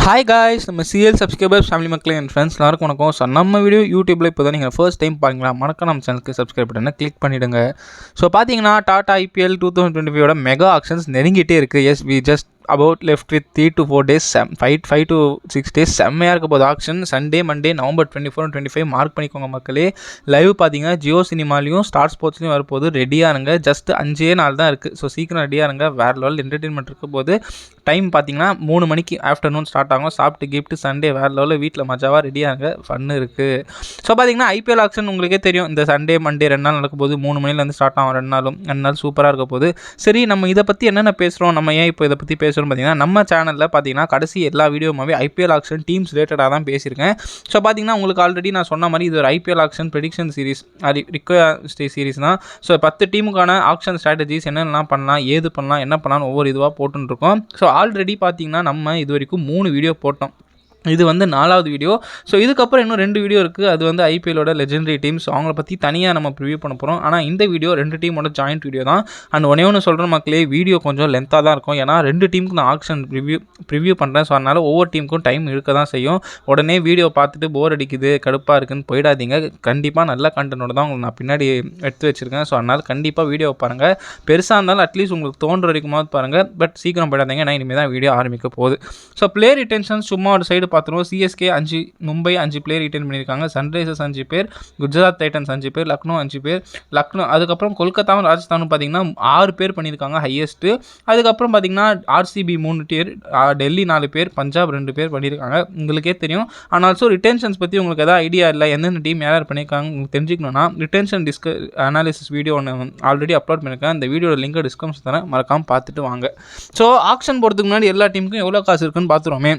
Hi guys, நம்ம CL subscribers family மக்களே and friends எல்லாருக்கும் வணக்கம். ஸோ நம்ம வீடியோ யூடியூப்பில் இப்போ தான் நீங்கள் ஃபர்ஸ்ட் டைம் பாருங்களா, மறக்காம நம்ம சேனலுக்கு சப்ஸ்கிரைப் பண்ணி கிளிக் பண்ணிவிடுங்க. ஸோ பார்த்தீங்கன்னா டாடா ஐபிஎல் 2025 மெகா ஆக்ஷன்ஸ் நெருங்கிட்டே இருக்குது. Yes we just about left with 3 to 4 days, 5 to 6 days செம்மையாக இருக்க போது action. Sunday Monday November 24 and 25 mark பண்ணிக்கோங்க மக்களே. லைவ் பார்த்தீங்கன்னா ஜியோ சினிமாலையும் ஸ்டார் ஸ்போர்ட்ஸ்லையும் வரப்போது. ரெடியாக இருங்க. ஜஸ்ட் 5 நாள் தான் இருக்குது. ஸோ சீக்கிரம் ரெடியாக இருங்க. வேறு லெவல் என்டர்டெயின்மெண்ட் இருக்க போது. டைம் பார்த்தீங்கன்னா 3 மணிக்கு ஆஃப்டர்நூன் ஸ்டார்ட் ஆகும். சாப்பிட்டு கிஃப்ட்டு சண்டே வேறு லெவலில் வீட்டில் மஜாவாக ரெடியாக இருங்க. ஃபன்னு இருக்குது. ஸோ பார்த்தீங்கன்னா ஐபிஎல் ஆக்ஷன் உங்களுக்கே தெரியும். இந்த சண்டே மண்டே 2 நாள் நடக்கும் போது 3 மணிலேருந்து ஸ்டார்ட் ஆகும். 2 நாள் சூப்பராக இருக்க போது. சரி, நம்ம இதை பற்றி என்னென்ன பேசுகிறோம், நம்ம ஏன் இப்போ இதை பற்றி பேசுகிறோம் பார்த்தீங்கன்னா, நம்ம சேனலில் பார்த்தீங்கன்னா கடைசி எல்லா வீடியோமாவே ஐபிஎல் ஆக்ஷன் டீம்ஸ் ரிலேட்டடாக தான் பேசியிருக்கேன். ஸோ பார்த்தீங்கன்னா உங்களுக்கு ஆல்ரெடி நான் சொன்ன மாதிரி இது ஒரு IPL action prediction series, request series தான். ஸோ 10 டீமுக்கான ஆக்ஷன் ஸ்ட்ராட்டஜிஸ் என்னென்னலாம் பண்ணலாம், ஏது பண்ணலாம், என்ன பண்ணலாம்னு ஒவ்வொரு இதுவாக போட்டுருக்கோம். ஸோ ஆல்ரெடி பார்த்தீங்கன்னா நம்ம இது வரைக்கும் 3 வீடியோ போட்டோம். இது வந்து 4வது வீடியோ. ஸோ இதுக்கப்புறம் இன்னும் 2 வீடியோ இருக்குது. அது வந்து ஐபிஎல்லோட லெஜெண்டரி டீம்ஸ், அவங்கள பற்றி தனியாக நம்ம ப்ரிவியூ பண்ண போகிறோம். ஆனால் இந்த வீடியோ 2 டீமோட ஜாயிண்ட் வீடியோ தான். அண்ட் ஒன்று சொல்கிற மக்களே, வீடியோ கொஞ்சம் லென்த்தாக தான் இருக்கும். ஏன்னா 2 டீமுக்கு நான் ஆக்ஷன் ப்ரிவியூ பண்ணுறேன். ஸோ அதனால் ஒவ்வொரு டீமுக்கும் டைம் இருக்க தான் செய்யும். உடனே வீடியோ பார்த்துட்டு போர் அடிக்குது, கடுப்பாக இருக்குன்னு போயிடாதீங்க. கண்டிப்பாக நல்ல கண்டென்ட்டோட தான் உங்களுக்கு நான் பின்னாடி எடுத்து வச்சுருக்கேன். ஸோ அதனால் கண்டிப்பாக வீடியோ பாருங்கள். பெருசாக இருந்தாலும் அட்லீஸ்ட் உங்களுக்கு தோன்ற வரைக்குமாவது பாருங்கள். பட் சீக்கிரம் போயிடாதீங்க. நான் இனிமேல் தான் வீடியோ ஆரம்பிக்க போகுது. ஸோ பிளேயர் ரிட்டென்ஷன் சும்மா ஒரு சைடு பார்த்துருவோம். சிஎஸ்கே 5, மும்பை 5 பிளேயர் ரிட்டைன் பண்ணியிருக்காங்க. சன்ரைசர்ஸ் 5 பேர், குஜராத் டைட்டன்ஸ் 5 பேர், லக்னோ 5 பேர். அதுக்கப்புறம் கொல்கத்தாவும் ராஜஸ்தானும் பார்த்தீங்கன்னா 6 பேர் பண்ணியிருக்காங்க ஹையஸ்ட்டு. அதுக்கப்புறம் பார்த்தீங்கன்னா ஆர்சிபி 3 பேர், டெல்லி 4 பேர், பஞ்சாப் 2 பேர் பண்ணியிருக்காங்க. உங்களுக்கே தெரியும். ஆனால் ஆல்சோ ரிட்டென்ஷன்ஸ் பற்றி உங்களுக்கு எதாவது ஐடியா இல்லை, எந்தெந்த டீம் யார் பண்ணியிருக்காங்க உங்களுக்கு தெரிஞ்சுக்கணும்னா, ரிட்டென்ஷன் அனாலிசிஸ் வீடியோ ஒன்று ஆல்ரெடி அப்லோட் பண்ணியிருக்கேன். அந்த வீடியோட லிங்க் டிஸ்கிரிப்ஷன் தரேன், மறக்காமல் பார்த்துட்டு வாங்க. ஸோ ஆக்ஷன் போகிறதுக்கு முன்னாடி எல்லா டீமுக்கும் எவ்வளோ காசு இருக்குன்னு பார்த்துருவோமே.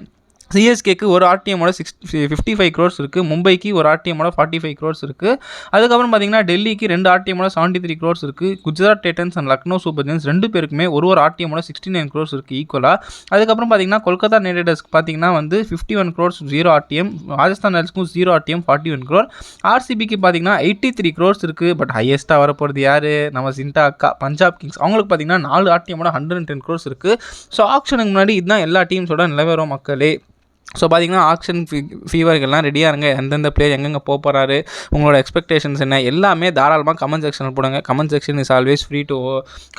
சிஎஸ்கேக்கு ஒரு ஆர்டிஎமோட 55 crores இருக்குது. மும்பைக்கு ஒரு ஆர்டிஎமோட 45 crores இருக்குது. அதுக்கப்புறம் பார்த்தீங்கன்னா டெல்லிக்கு 2 ஆர்டிஎமோட 73 crores இருக்குது. Gujarat Titans and Lucknow super giants 2 பேருக்குமே ஒரு ஆர்டிஎமோட 69 crores இருக்குது ஈக்குவலாக. அதுக்கப்புறம் பார்த்தீங்கன்னா கொல்கத்தா நைட் ரைடர்ஸ்க்கு பார்த்தீங்கன்னா வந்து 51 crores 0 ஆர்டிஎம். ராஜஸ்தான் ராயல்ஸ்க்கும் 0 ஆர்டிஎம் 41 crore. ஆர்சிபிக்கு பார்த்தீங்கன்னா 83 crores இருக்குது. பட் ஹையஸ்ட்டாக வரப்போகிறது யார்? நம்ம சிண்டா அக்கா பஞ்சாப் கிங்ஸ். அவங்களுக்கு பார்த்தீங்கன்னா 4 ஆர்டிஎமோட 110 crores இருக்குது. ஸோ ஆக்ஷனுக்கு முன்னாடி இதுதான் எல்லா டீம்ஸோட நிலவரம் மக்களே. ஸோ பார்த்தீங்கன்னா ஆக்ஷன் ஃபீவர்கள்லாம் ரெடியாக இருங்க. எந்தெந்த பிளேயர் எங்கெங்கே போகிறாரு, உங்களோட எக்ஸ்பெக்டேஷன்ஸ் என்ன, எல்லாமே தாராளமாக கமெண்ட் செக்ஷனில் போடுங்க. Comment section is always free to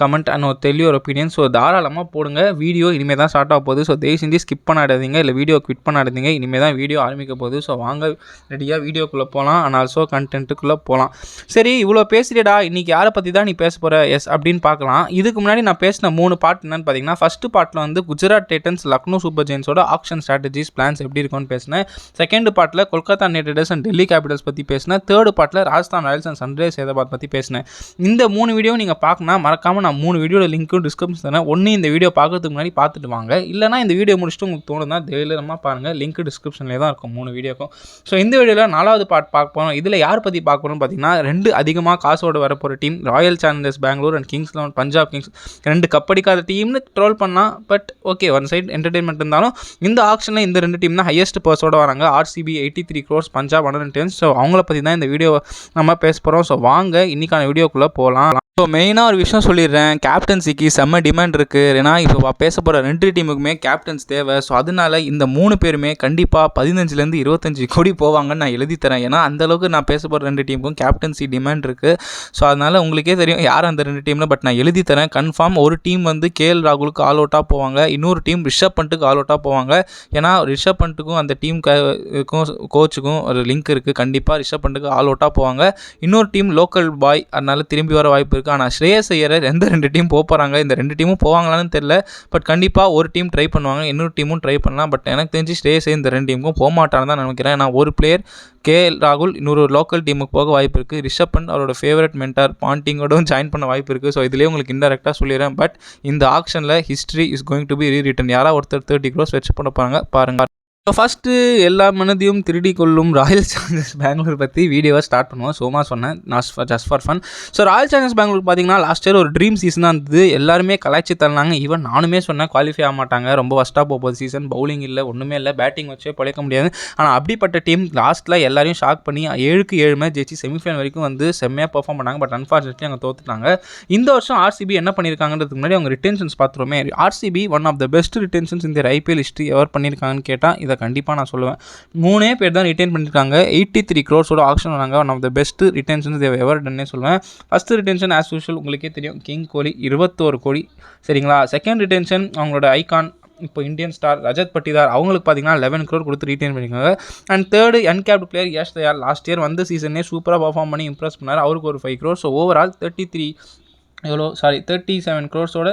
comment and tell your opinion. So தாராளமாக போடுங்க. வீடியோ இனிமேல் தான் ஸ்டார்ட் ஆக போகுது. ஸோ தயவு செஞ்சு ஸ்கிப் பண்ணாடாதீங்க, இல்லை வீடியோ குவிட் பண்ணாதீங்க. இனிமேல் தான் வீடியோ ஆரம்பிக்க போகுது. ஸோ வாங்க ரெடியாக வீடியோக்குள்ளே போகலாம். அண்ட் ஆல்சோ கண்டென்ட்டுக்குள்ளே போகலாம். சரி, இவ்வளோ பேசுகிறடா, இன்றைக்கி யாரை பற்றி தான் நீ பேச போகிற எஸ் அப்படின்னு பார்க்கலாம். இதுக்கு முன்னாடி நான் பேசின 3 பார்ட் என்னன்னு பார்த்தீங்கன்னா, ஃபஸ்ட்டு பார்ட்டில் வந்து குஜராத் டைட்டன்ஸ் லக்னோ சூப்பர் ஜெயின்ஸோட ஆக்ஷன் ஸ்ட்ராட்டஜிஸ் பிளான்ஸ் எப்படி இருக்கும்னு பேசினேன். செகண்ட் பார்ட்டில் Kolkata knight riders and Delhi capitals பற்றி பேசினேன். தேர்ட் பார்ட்டில் Rajasthan royals and sunrisers Hyderabad பற்றி பேசினேன். இந்த 3 வீடியோ நீங்கள் பார்க்கணும், மறக்காமல் நான் 3 வீடியோட லிங்க்கும் டிஸ்கிரிப்ஷன் தரேன். ஒன்று இந்த வீடியோ பார்க்கறதுக்கு முன்னாடி பார்த்துட்டு வாங்க, இல்லைனா இந்த வீடியோ முடிச்சுட்டு உங்களுக்கு தோணுதா தைரியமாக பாருங்கள். லிங்க் டிஸ்கிரிப்ஷன்லேயே தான் இருக்கும் 3 வீடியோக்கும். ஸோ இந்த வீடியோவில் 4வது பார்ட் பார்க்க போகிறோம். இதில் யார் பற்றி பார்க்க போகிறோம்னு பார்த்தீங்கன்னா, 2 அதிகமாக காசோடு வரப்போகிற team, royal challengers Bangalore and kings 11 Punjab kings. 2 கப்படிக்காத டீம்னு ட்ரோல் பண்ணால், but okay, one side entertainment இருந்தாலும் இந்த ஆக்ஷனில் இந்த 2 டீம் தான் ஹையஸ்ட் பர்ஸோட வராங்க. RCB 83 crores, Punjab 110. ஸோ அவங்கள பற்றி தான் இந்த வீடியோ நம்ம பேச போகிறோம். ஸோ வாங்க இன்றைக்கான வீடியோக்குள்ளே போகலாம். ஸோ மெயினாக ஒரு விஷயம் சொல்லிடுறேன், கேப்டன்சிக்கு செம்ம டிமாண்ட் இருக்குது. ஏன்னா இப்போ பேச போகிற 2 டீமுக்குமே கேப்டன்ஸ் தேவை. ஸோ அதனால இந்த 3 பேருமே கண்டிப்பாக 15 to 25 கோடி போவாங்கன்னு நான் எழுதி தரேன். ஏன்னா அந்தளவுக்கு நான் பேச போகிற 2 டீமுக்கும் கேப்டன்சி டிமாண்ட் இருக்குது. ஸோ அதனால் உங்களுக்கே தெரியும் யார் அந்த 2 டீமில். பட் நான் எழுதி தரேன். கன்ஃபார்ம் ஒரு டீம் வந்து கேஎல் ராகுலுக்கு ஆல் அவுட்டாக போவாங்க. இன்னொரு டீம் ரிஷப் பண்ட்டுக்கு ஆல் அவுட்டாக போவாங்க. ஏன்னா ரிஷப் பண்ட்டுக்கும் அந்த டீமுக்கும் கோச்சுக்கும் ஒரு லிங்க் இருக்குது. கண்டிப்பாக ரிஷப் பண்ட்டுக்கு ஆல் அவுட்டாக போவாங்க. இன்னொரு டீம் லோக்கல் பாய், அதனால திரும்பி வர வாய்ப்பு இருக்குது. ஆனால் ஸ்ரேயஸ் ஐயர் எந்த 2 டீம் போகிறாங்க, இந்த 2 டீமும் போவாங்களான்னு தெரியல. பட் கண்டிப்பாக ஒரு டீம் ட்ரை பண்ணுவாங்க, இன்னொரு டீமும் ட்ரை பண்ணலாம். பட் எனக்கு தெரிஞ்சு ஸ்ரேயஸ் ஐயர் இந்த 2 டீமுக்கும் போக மாட்டான்னு தான் நினைக்கிறேன். நான் ஒரு பிளேயர் கேஎல் ராகுல் இன்னொரு லோக்கல் டீமுக்கு போக வாய்ப்பு இருக்குது. ரிஷப் பண்ட் அவரோட ஃபேவரட் மென்டார் பாண்டிங்கோடும் ஜாயின் பண்ண வாய்ப்பு இருக்குது. ஸோ இதிலே உங்களுக்கு இன்டெரக்டாக சொல்லிடுறேன். பட் இந்த ஆக்ஷனில் history is going to be rewritten. யாராவது ஒருத்தர் 30 crores வச்சு பண்ண போகிறாங்க பாருங்கள். ஸோ ஃபஸ்ட்டு எல்லா மனதையும் திருடி கொள்ளும் ராயல் சேலஞ்சர்ஸ் பெங்களூர் பற்றி வீடியோவை ஸ்டார்ட் பண்ணுவோம். சும்மா சொன்னேன், just for fun. So royal challengers Bangalore பார்த்தீங்கன்னா லாஸ்ட் இயர் ஒரு ட்ரீம் சீசனாக இருந்தது. எல்லாருமே கலாய்ச்சி தள்ளினாங்க. ஈவன் நானுமே சொன்னேன் குவாலிஃபை ஆக மாட்டாங்க, ரொம்ப ஃபஸ்ட்டாக போகுது சீசன், பவுலிங் இல்லை, ஒன்றுமே இல்லை, பேட்டிங் வச்சே பிழைக்க முடியாது. ஆனால் அப்படிப்பட்ட டீம் லாஸ்ட்டில் எல்லாரையும் ஷாக் பண்ணி 7க்கு 7 மேட்ச் ஜெயிச்சு செமிஃபைனல் வரைக்கும் வந்து செம்மையாக பெர்ஃபார்ம் பண்ணாங்க. பட் அன்ஃபார்ச்சுனேட்லி அங்கே தோத்துட்டாங்க. இந்த வருஷம் ஆர்சிபி என்ன பண்ணியிருக்காங்கன்றதுக்கு முன்னாடி அவங்க ரிட்டென்ஷன்ஸ் பார்த்துருவோமே. RCB one of the best retentions இந்த ஐபிஎல் ஹிஸ்ட்ரி எவர் பண்ணியிருக்காங்கன்னு கேட்டால் இதை கண்டிப்பாக நான் சொல்லுவேன். 3 பேர் தான் ரிட்டைன் பண்ணியிருக்காங்க. 83 crores ஆக்ஷன் வராங்க. One of the best retentions they've ever டன்னே சொல்லுவேன். ஃபஸ்ட்டு ரிட்டென்ஷன் ஆஸ் யூஷுவல் உங்களுக்கே தெரியும், கிங் கோலி 21 கோடி, சரிங்களா. செகண்ட் ரிட்டென்ஷன் அவங்களோட ஐகான் இப்போ இந்தியன் ஸ்டார் ரஜத் பட்டிதார், அவங்களுக்கு பார்த்தீங்கன்னா 11 crore கொடுத்து ரிட்டைன் பண்ணியிருக்காங்க. And third uncapped player Yash Dayal, last year வந்து சீசனே சூப்பராக பர்ஃபார்ம் பண்ணி இம்ப்ரெஸ் பண்ணார், அவருக்கு ஒரு 5 crores. So overall 37 crores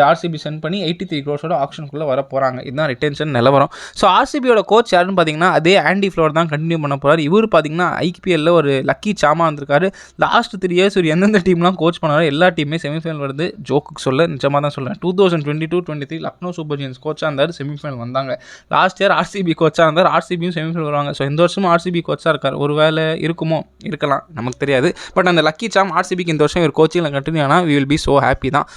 RCB spend பண்ணி 83 crores ஆப்ஷனுக்குள்ளே வர போகிறாங்க. இதுதான் ரிட்டென்ஷன் நிலவரம். ஸோ ஆர்சிபியோட கோச் யாருன்னு பார்த்தீங்கன்னா அதே ஆண்டி ஃப்ளோர் தான் கண்டினியூ பண்ண போகிறார். இவர் பார்த்தீங்கன்னா ஐபிஎல்லில் ஒரு லக்கி சாமா வந்திருக்காரு. லாஸ்ட் 3 years ஒரு எந்தெந்த டீம்லாம் கோச் பண்ணாரோ எல்லா டீமே செமிஃபைனல் வருது. ஜோக்குக்கு சொல்ல நிஜமாக தான் சொல்கிறேன். 2022-23 லக்னோ சூப்பர் ஜெயின்ஸ் கோச்சாக இருந்தார், செமிஃபைனல் வந்தாங்க. லாஸ்ட் இயர் ஆர்சிபி கோச்சாக இருந்தார், ஆர்சிபியும் செமிஃபைனல் வருவாங்க. ஸோ இந்த வருஷமும் ஆர்சிபி கோச்சாக இருக்கார். ஒரு வேலை இருக்குமோ, இருக்கலாம், நமக்கு தெரியாது. பட் அந்த லக்கி சாம் ஆர்சிபிக்கு இந்த வருஷம் ஒரு கோச்சிங்கில் கண்டினியூ ஆனால் we will be so happy தான்.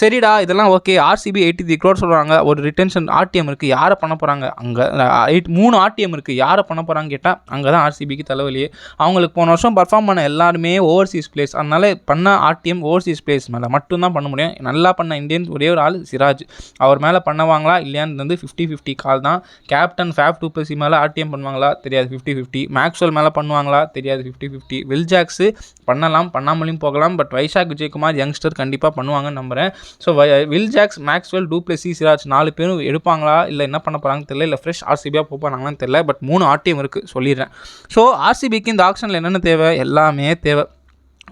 சரிடா, இதெல்லாம் ஓகே. ஆர்சிபி 83 crores சொல்கிறாங்க. ஒரு ரிட்டென்ஷன் ஆர்டிஎம் இருக்குது, யாரை பண்ண போகிறாங்க? அங்கே 3 ஆர்டிஎம் இருக்குது, யாரை பண்ண போகிறாங்க கேட்டால் அங்கே தான் ஆர்சிபிக்கு தலைவலியே. அவங்களுக்கு போன வருஷம் பர்ஃபார்ம் பண்ண எல்லாருமே ஓவர்சீஸ் பிளேஸ், அதனால பண்ண ஆர்டிஎம் ஓவர்சீஸ் பிளேஸ் மேலே மட்டும்தான் பண்ண முடியும். நல்லா பண்ண இந்தியன்ஸ் ஒரே ஒரு ஆள் சிராஜ், அவர் மேலே பண்ணுவாங்களா இல்லையான்னு வந்து 50-50 கால் தான். கேப்டன் ஃபேப் டூப்ளசி மேலே ஆர்டிஎம் பண்ணுவாங்களா தெரியாது, 50-50. மேக்ஸ்வெல் மேலே பண்ணுவாங்களா தெரியாது, 50-50. வில் ஜாக்ஸு பண்ணலாம், பண்ணாமலையும் போகலாம். பட் வைஷாக் விஜயகுமார் யங்ஸ்டர் கண்டிப்பாக பண்ணுவாங்கன்னு நம்புகிறேன். So Will Jacks, Maxwell, du Plessis, Siraj 4 பேரும் எடுப்பாங்களா இல்லை என்ன பண்ண போகிறாங்கன்னு தெரியல, இல்லை ஃப்ரெஷ் ஆர்சிபியாக போகிறாங்கன்னு தெரியல. பட் 3 ஆர்டிஎம் இருக்குது சொல்லிடுறேன். ஸோ ஆர்சிபிக்கு இந்த ஆக்ஷனில் என்னென்ன தேவை? எல்லாமே தேவை.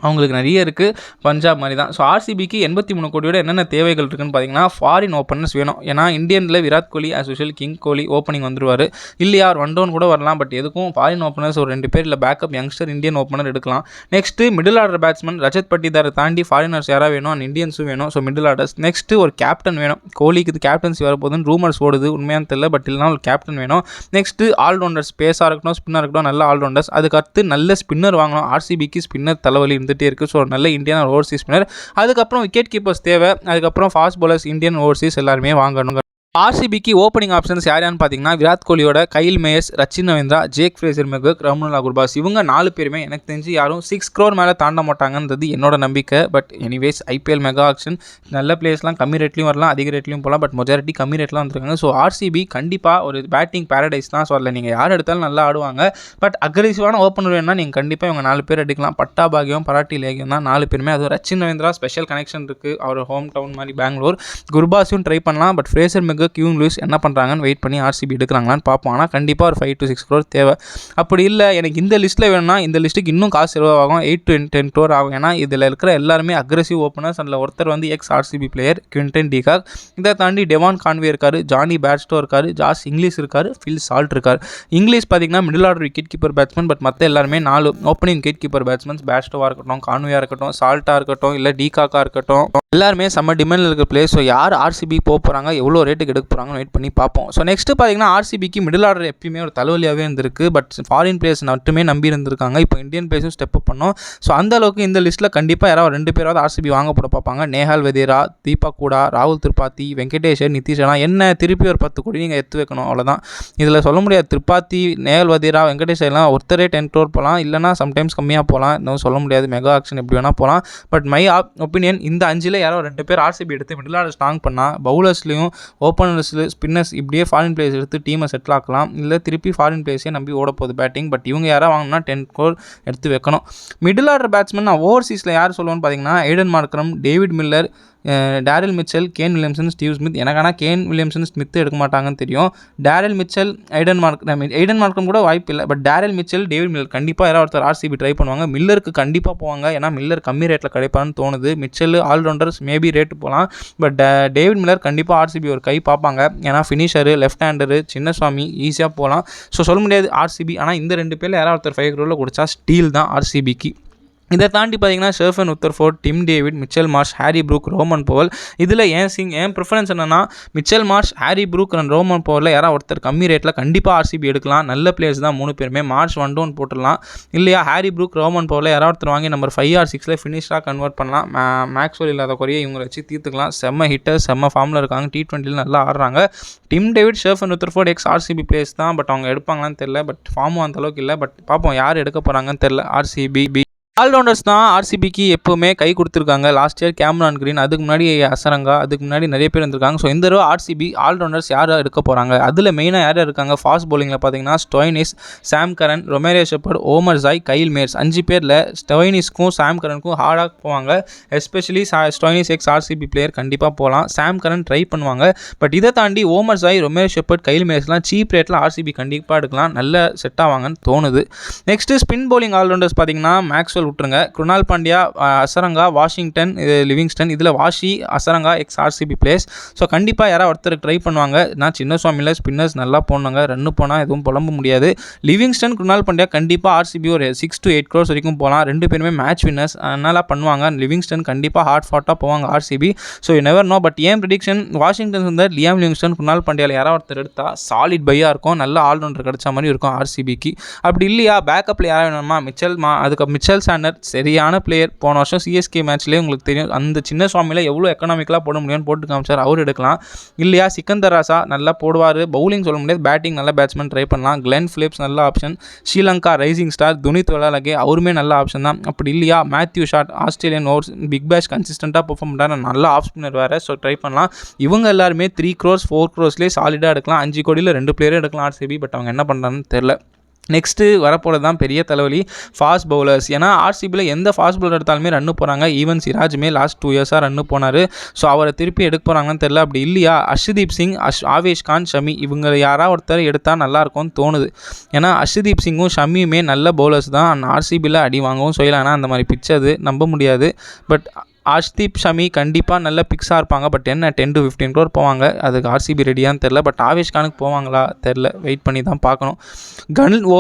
அவங்களுக்கு நிறைய இருக்குது, பஞ்சாப் மாதிரி தான். ஸோ ஆர்சிபிக்கு 83 கோடியோட என்னென்ன தேவைகள் இருக்குன்னு பார்த்தீங்கன்னா ஃபாரின் ஓப்பனர்ஸ் வேணும். ஏன்னா இந்தியனில் Virat Kohli as usual, king கோலி ஓப்பனிங் வந்துருவார், இல்லையா ஒரு 1 down கூட வரலாம். பட் எதுக்கும் ஃபாரின் ஓப்பனர்ஸ் ஒரு 2 பேர் இல்லை பேக்கப் யங்ஸ்டர் இந்தியன் ஓப்பனர் எடுக்கலாம். Next middle order batsman Rajat பட்டிதாரை தாண்டி ஃபாரினர்ஸ் யாராக வேணும், அண்ட் இந்தியன்ஸும் வேணும். So middle orders. நெக்ஸ்ட்டு ஒரு கேப்டன் வேணும். கோலிக்கு இது கேப்டன்சி வரப்போகுதுன்னு ரூமர்ஸ் ஓடுது, உண்மையான தெரியல. பட் இல்லைனா ஒரு கேப்டன் வேணும். நெக்ஸ்ட்டு ஆல்ரவுண்டர்ஸ், பேஸாக இருக்கட்டும், ஸ்பின்னர் இருக்கட்டும், நல்ல ஆல்ரவுண்டர்ஸ். அதுக்கடுத்து நல்ல ஸ்பின்னர் வாங்கணும். ஆர்சிபிக்கு ஸ்பின்னர் தலைவலி இருந்துகிட்டே இருக்குது. ஸோ நல்ல இந்தியன் ஓவர்சீஸ் ஸ்பின்னர். அதுக்கப்புறம் விக்கெட் கீப்பர்ஸ் தேவை. அதுக்கப்புறம் ஃபாஸ்ட் பவுலர்ஸ் இந்தியன் ஓவர்சீஸ் எல்லாருமே வாங்கணும். ஆர்சிபிக்கு ஓப்பனிங் ஆப்ஷன்ஸ் யாரான்னு பார்த்தீங்கன்னா விராட் கோலியோட Kyle Mayers, Rachin Ravindra, Jake Fraser McGurk, Rahmanullah Gurbaz, இவங்க 4 பேருமே எனக்கு தெரிஞ்சு யாரும் 6 crore மேலே தாண்ட மாட்டாங்கன்றது என்னோட நம்பிக்கை. But anyways IPL mega action, நல்ல பிளேஸ்லாம் கம்மி ரேட்லையும் வரலாம், அதிக ரேட்லையும் போகலாம். பட் மெஜாரிட்டி கம்மி ரேட்லாம் வந்துருக்காங்க. ஸோ ஆர்சிபி கண்டிப்பாக ஒரு பேட்டிங் பேரடைஸ் தான். ஸோ அதில் நீங்கள் யார் எடுத்தாலும் நல்லா ஆடுவாங்க. பட் அக்ரெசிவான ஓப்பனர் வேணும்னா நீங்கள் கண்டிப்பாக இவங்க 4 பேர் எடுக்கலாம். பட்டா பாகியம், பராட்டி லேகியம் தான் 4 பேருமே. அதுவும் ரச்சின் ரவீந்திரா ஸ்பெஷல் கனெக்ஷன் இருக்குது, அவர் ஹோம் டவுன் மாதிரி பெங்களூர். குர்பாஸையும் ட்ரை பண்ணலாம். பட் ஃப்ரேசர் மெகக், கியூன் லூயிஸ் என்ன பண்ணுறாங்கன்னு வெயிட் பண்ணி ஆர்சிபி எடுக்கிறாங்களான்னு பார்ப்போம். ஆனால் கண்டிப்பாக ஒரு 5 to 6 crore தேவை. அப்படி இல்லை எனக்கு இந்த லிஸ்ட்டில் வேணும்னா இந்த லிஸ்ட்டுக்கு இன்னும் காசு செலவாகும், 8 to 10 crore ஆகும். ஏன்னா இதில் இருக்கிற எல்லாருமே அக்ரெசிவ் ஓப்பனர்ஸ். அதில் ஒருத்தர் வந்து X RCB player Quinton de Kock. இதை தாண்டி டெவான் கான்வே இருக்கார், ஜானி பேட்ஸ்டோ இருக்கார், ஜாஸ் இங்கிலீஷ் இருக்கார், ஃபில் சால்ட் இருக்கார். இங்கிலீஷ் பார்த்தீங்கன்னா middle order wicket keeper batsman. But மற்ற எல்லாருமே 4 ஓப்பனிங் விக்கெட் கீப்பர் பேட்ஸ்மேன்ஸ். பேட்ஸ்டோவாக இருக்கட்டும், கான்வேயாக இருக்கட்டும், சால்ட்டாக இருக்கட்டும், இல்லை டிகாக்காக இருக்கட்டும், எல்லாருமே செம்ம டிமாண்டில் இருக்கிற பிளேஸ். ஸோ யார் ஆர்சிபி போகிறாங்க, எவ்வளோ ரேட்டுக்கு எடுக்க போகிறாங்கன்னு வெயிட் பண்ணி பார்ப்போம். ஸோ நெக்ஸ்ட்டு பார்த்தீங்கன்னா ஆர்சிபிக்கு மிடில் ஆர்டர் எப்பயுமே ஒரு தலைவலியாகவே இருந்திருக்கு. பட் ஃபாரின் பிளேயர்ஸ் மட்டுமே நம்பி இருந்திருக்காங்க. இப்போ இந்தியன் பிளேயர்ஸும் ஸ்டெப் அப் பண்ணோம். ஸோ அந்த அளவுக்கு இந்த லிஸ்ட்டில் கண்டிப்பாக யாராவது 2 பேராவது ஆர்சிபி வாங்க போட பார்ப்பாங்க. நேஹால் வதேரா, தீபக் கூடா, ராகுல் திரிபாதி, வெங்கடேஷர், நிதிஷனா. என்ன திருப்பி ஒரு 10 கோடி நீங்கள் எடுத்து வைக்கணும், அவ்வளோதான். இதில் சொல்ல முடியாது. திரிபாதி, நேஹால் வதேரா, வெங்கடேஷர்லாம் ஒருத்தரே 10 crore போகலாம், இல்லைனா சம்டைம்ஸ் கம்மியாக போகலாம். இன்னும் சொல்ல முடியாது. மெகா ஆக்ஷன் எப்படி வேணால் போகலாம். பட் மை ஒப்பீனியன் இந்த 5ல் யாரோ 2 பேர் ஆர்சிபி எடுத்து மிடில் ஆர்டர் ஸ்ட்ராங் பண்ணால் பவுலர்ஸ்லையும் ஓப்பனர்ஸில் ஸ்பின்னர்ஸ் இப்படியே ஃபாரின் பிளேயர்ஸ் எடுத்து டீமை செட்டில் ஆக்கலாம். இல்லை திருப்பி ஃபாரின் பிளேயர்ஸே நம்பி ஓட போகுது பேட்டிங். பட் இவங்க யாராவது வாங்கினா 10 crore எடுத்து வைக்கணும். மிடில் ஆர்டர் பேட்ஸ்மேன் நான் ஓவர்சீஸில் யார் சொல்லுவேன்னு பார்த்தீங்கன்னா ஐடன் Markram, David Miller, Daryl Mitchell, Kane Williamson, Steve Smith. எனக்கு ஆனால் கேன் வில்லியம்சன், ஸ்மித் எடுக்க மாட்டாங்கன்னு தெரியும். டேரில் மிச்சல், ஐடன் மார்க்கம் கூட வாய்ப்பு இல்லை. But Daryl Mitchell, David Miller கண்டிப்பாக யாராவது ஒருத்தர் ஆர்சிபி ட்ரை பண்ணுவாங்க. மில்லருக்கு கண்டிப்பாக போவாங்க, ஏன்னா மில்லர் கம்மி ரேட்டில் கிடைப்பான்னு தோணுது. மிச்சல் ஆல்ரவுண்டர்ஸ் மேபி ரேட்டு போகலாம். பட் டேவிட் மில்லர் கண்டிப்பாக ஆர்சிபி ஒரு கை பார்ப்பாங்க. ஏன்னா ஃபினிஷரு, லெஃப்ட் ஹேண்டரு, சின்னசுவாமி ஈஸியாக போகலாம். ஸோ சொல்ல முடியாது ஆர்சிபி. ஆனால் இந்த 2 பேரில் யாராவது ஒருத்தர் 5 crore கொடுத்தா ஸ்டீல் தான் ஆர்சிபிக்கு. இதை தாண்டி பார்த்தீங்கன்னா Sherfane Rutherford, Tim David, Mitchell Marsh, Harry Brook, Rovman Powell. இதில் ஏன் ப்ரிஃபரன்ஸ் என்னன்னா Mitchell Marsh, Harry Brook and Rovman போவலில் யாராவது ஒருத்தர் கம்மி ரேட்டில் கண்டிப்பாக ஆர்சிபி எடுக்கலாம். நல்ல பிளேயர்ஸ் தான் 3 பேருமே. மார்ஷ் 1-1 போட்டுடலாம். இல்லையா ஹாரி ப்ரூக், ரோமன் போவலில் யாராவது ஒருத்தர் வாங்கி நம்பர் 5 or 6 ஃபினிஷாக கன்வெர்ட் பண்ணலாம். மேக்ஸ்வெல் இல்லாத குறைய இவங்களை வச்சு தீர்த்துக்கலாம். செம்ம ஹிட்டர், செம்ம ஃபார்மில் இருக்காங்க. T20 நல்லா ஆடுறாங்க. டிம் டேவிட், ஷெர்ஃபன் உத்தர்ஃபோர்ட் ஆர்சிபி பிளேயர்ஸ் தான். பட் அவங்க எடுப்பாங்களான்னு தெரியல. பட் ஃபார்மும் அந்தளவுக்கு இல்லை. பட் பார்ப்போம் யார் எடுக்க போகிறாங்கன்னு தெரியல. ஆர்சிபி ஆல்ரவுண்டர்ஸ் தான் ஆர்சிபிக்கு எப்போவுமே கை கொடுத்துருக்காங்க. லாஸ்ட் இயர் கேமரான் கிரீன், அதுக்கு முன்னாடி அசரங்கா, அதுக்கு முன்னாடி நிறைய பேர் இருந்திருக்காங்க. ஸோ இந்த தடவை ஆர்சிபி ஆல்ரவுண்டர்ஸ் யார் எடுக்க போகிறாங்க? அதில் மெயினாக யார் இருக்காங்க? ஃபாஸ்ட் பவுலிங்கில் பார்த்தீங்கன்னா Stoinis, Sam Curran, Romario Shepherd, Omarzai, Kyle Mayers 5 பேரில் ஸ்டோய்னிஸ்க்கும் சாம் கரனுக்கும் ஹார்டாக போவாங்க. எஸ்பெஷலி ஸ்டோய்னிஸ் ஆர்சிபி பிளேயர் கண்டிப்பாக போகலாம். சாம் கரன் ட்ரை பண்ணுவாங்க. பட் இதை தாண்டி Omarzai, Romario Shepherd, Kyle மேர்ஸ்லாம் சீப் ரேட்டில் ஆர்சிபி கண்டிப்பாக எடுக்கலாம். நல்ல செட் ஆவாங்கன்னு தோணுது. நெக்ஸ்ட்டு ஸ்பின் பவுலிங் ஆல்ரவுண்டர்ஸ் பார்த்தீங்கன்னா மேக்ஸ்வெல் விட்டுருங்க. Krunal Pandya, Hasaranga, Washington, Livingstone. இதில் Washi, Hasaranga RCB players. So கண்டிப்பாக யாராவது ஒருத்தருக்கு ட்ரை பண்ணுவாங்க. நான் சின்ன சுவாமியில் ஸ்பின்னர்ஸ் நல்லா போனாங்க. ரன்னு போனால் எதுவும் புலம்ப முடியாது. லிவிங்ஸ்டன், குருணால் பாண்டியா கண்டிப்பாக ஆர்சிபி ஒரு 6 to 8 crores வரைக்கும் போகலாம். 2 பேருமே மேட்ச் வின்னர்ஸ், அதனால் பண்ணுவாங்க. லிவிங்ஸ்டன் கண்டிப்பாக ஹார்ட் ஃபாட்டாக போவாங்க RCB. So you never know. But ஏன் ப்ரெடிக்ஷன் வாஷிங்டன் இருந்தால் லியாம் லிவிங்ஸ்டன், குருணால் பாண்டியாவில் யாராவது ஒருத்தர் எடுத்தால் சாலிட் பையாக இருக்கும். நல்ல ஆல்ரவுண்டர் கிடைச்ச மாதிரி இருக்கும் ஆர்சிபிக்கு. அப்படி இல்லையா பேக்கப்பில் யாராவது வேணுமா? அதுக்கு மிச்சல் சாண்டர் சரியான பிளேயர். போன வருஷம் சிஎஸ்கே மேட்ச்லேயே உங்களுக்கு தெரியும் அந்த சின்ன சுவாமியில் எவ்வளோ எக்கனாமிக்கலாக போட முடியும்னு போட்டு காமிச்சார். அவர் எடுக்கலாம். இல்லையா சிக்கந்தர் ராசா நல்லா போடுவார். பவுலிங் சொல்ல முடியாது, பேட்டிங் நல்ல பேட்ஸ்மேன் ட்ரை பண்ணலாம். கிளென் ஃபிலிப்ஸ் நல்ல option. Sri Lanka rising star Dunith Wellalage அவருமே நல்ல ஆப்ஷன் தான். அப்படி இல்லையா Matthew Short, Australian overs Big Bash கன்சிஸ்டண்ட்டாக பெர்ஃபார்ம் பண்ணுறாரு. நல்ல ஆஃப் ஸ்பின்னர் வேறு. ஸோ ட்ரை பண்ணலாம். இவங்க எல்லாருமே 3 crores 4 crores சாலிடாக எடுக்கலாம். 5 கோடியில் 2 பிளேயரும் எடுக்கலாம் ஆர்சிபி. பட் அவங்க என்ன பண்ணுறாங்கன்னு தெரில. நெக்ஸ்ட்டு வரப்போகிறது தான் பெரிய தலைவலி, ஃபாஸ்ட் பவுலர்ஸ். ஏன்னா ஆர்சிபியில் எந்த ஃபாஸ்ட் பவுலர் எடுத்தாலுமே ரன்னு போகிறாங்க. ஈவன் சிராஜுமே லாஸ்ட் 2 yearsஆக ரன்னு போனார். ஸோ அவரை திருப்பி எடுக்க போகிறாங்கன்னு தெரில. அப்படி இல்லையா அர்ஷதீப் சிங், ஆவேஷ் கான், ஷமி இவங்க யாராவது ஒருத்தர் எடுத்தால் நல்லாயிருக்கும்னு தோணுது. ஏன்னா அர்ஷதீப் சிங்கும் ஷமியுமே நல்ல பவுலர்ஸ் தான். ஆர்சிபியில் அடி வாங்கவும் செய்யலாம். ஆனால் அந்த மாதிரி பிச் அது நம்ப முடியாது. பட் ஆஷ்தீப், ஷமி கண்டிப்பாக நல்ல பிக்ஸாக இருப்பாங்க. பட் என்ன 10 to 15 crore போவாங்க. அதுக்கு ஆர்சிபி ரெடியான்னு தெரில. பட் ஆவேஷ் கானுக்கு போவாங்களா தெரில. வெயிட் பண்ணி தான் பார்க்கணும்.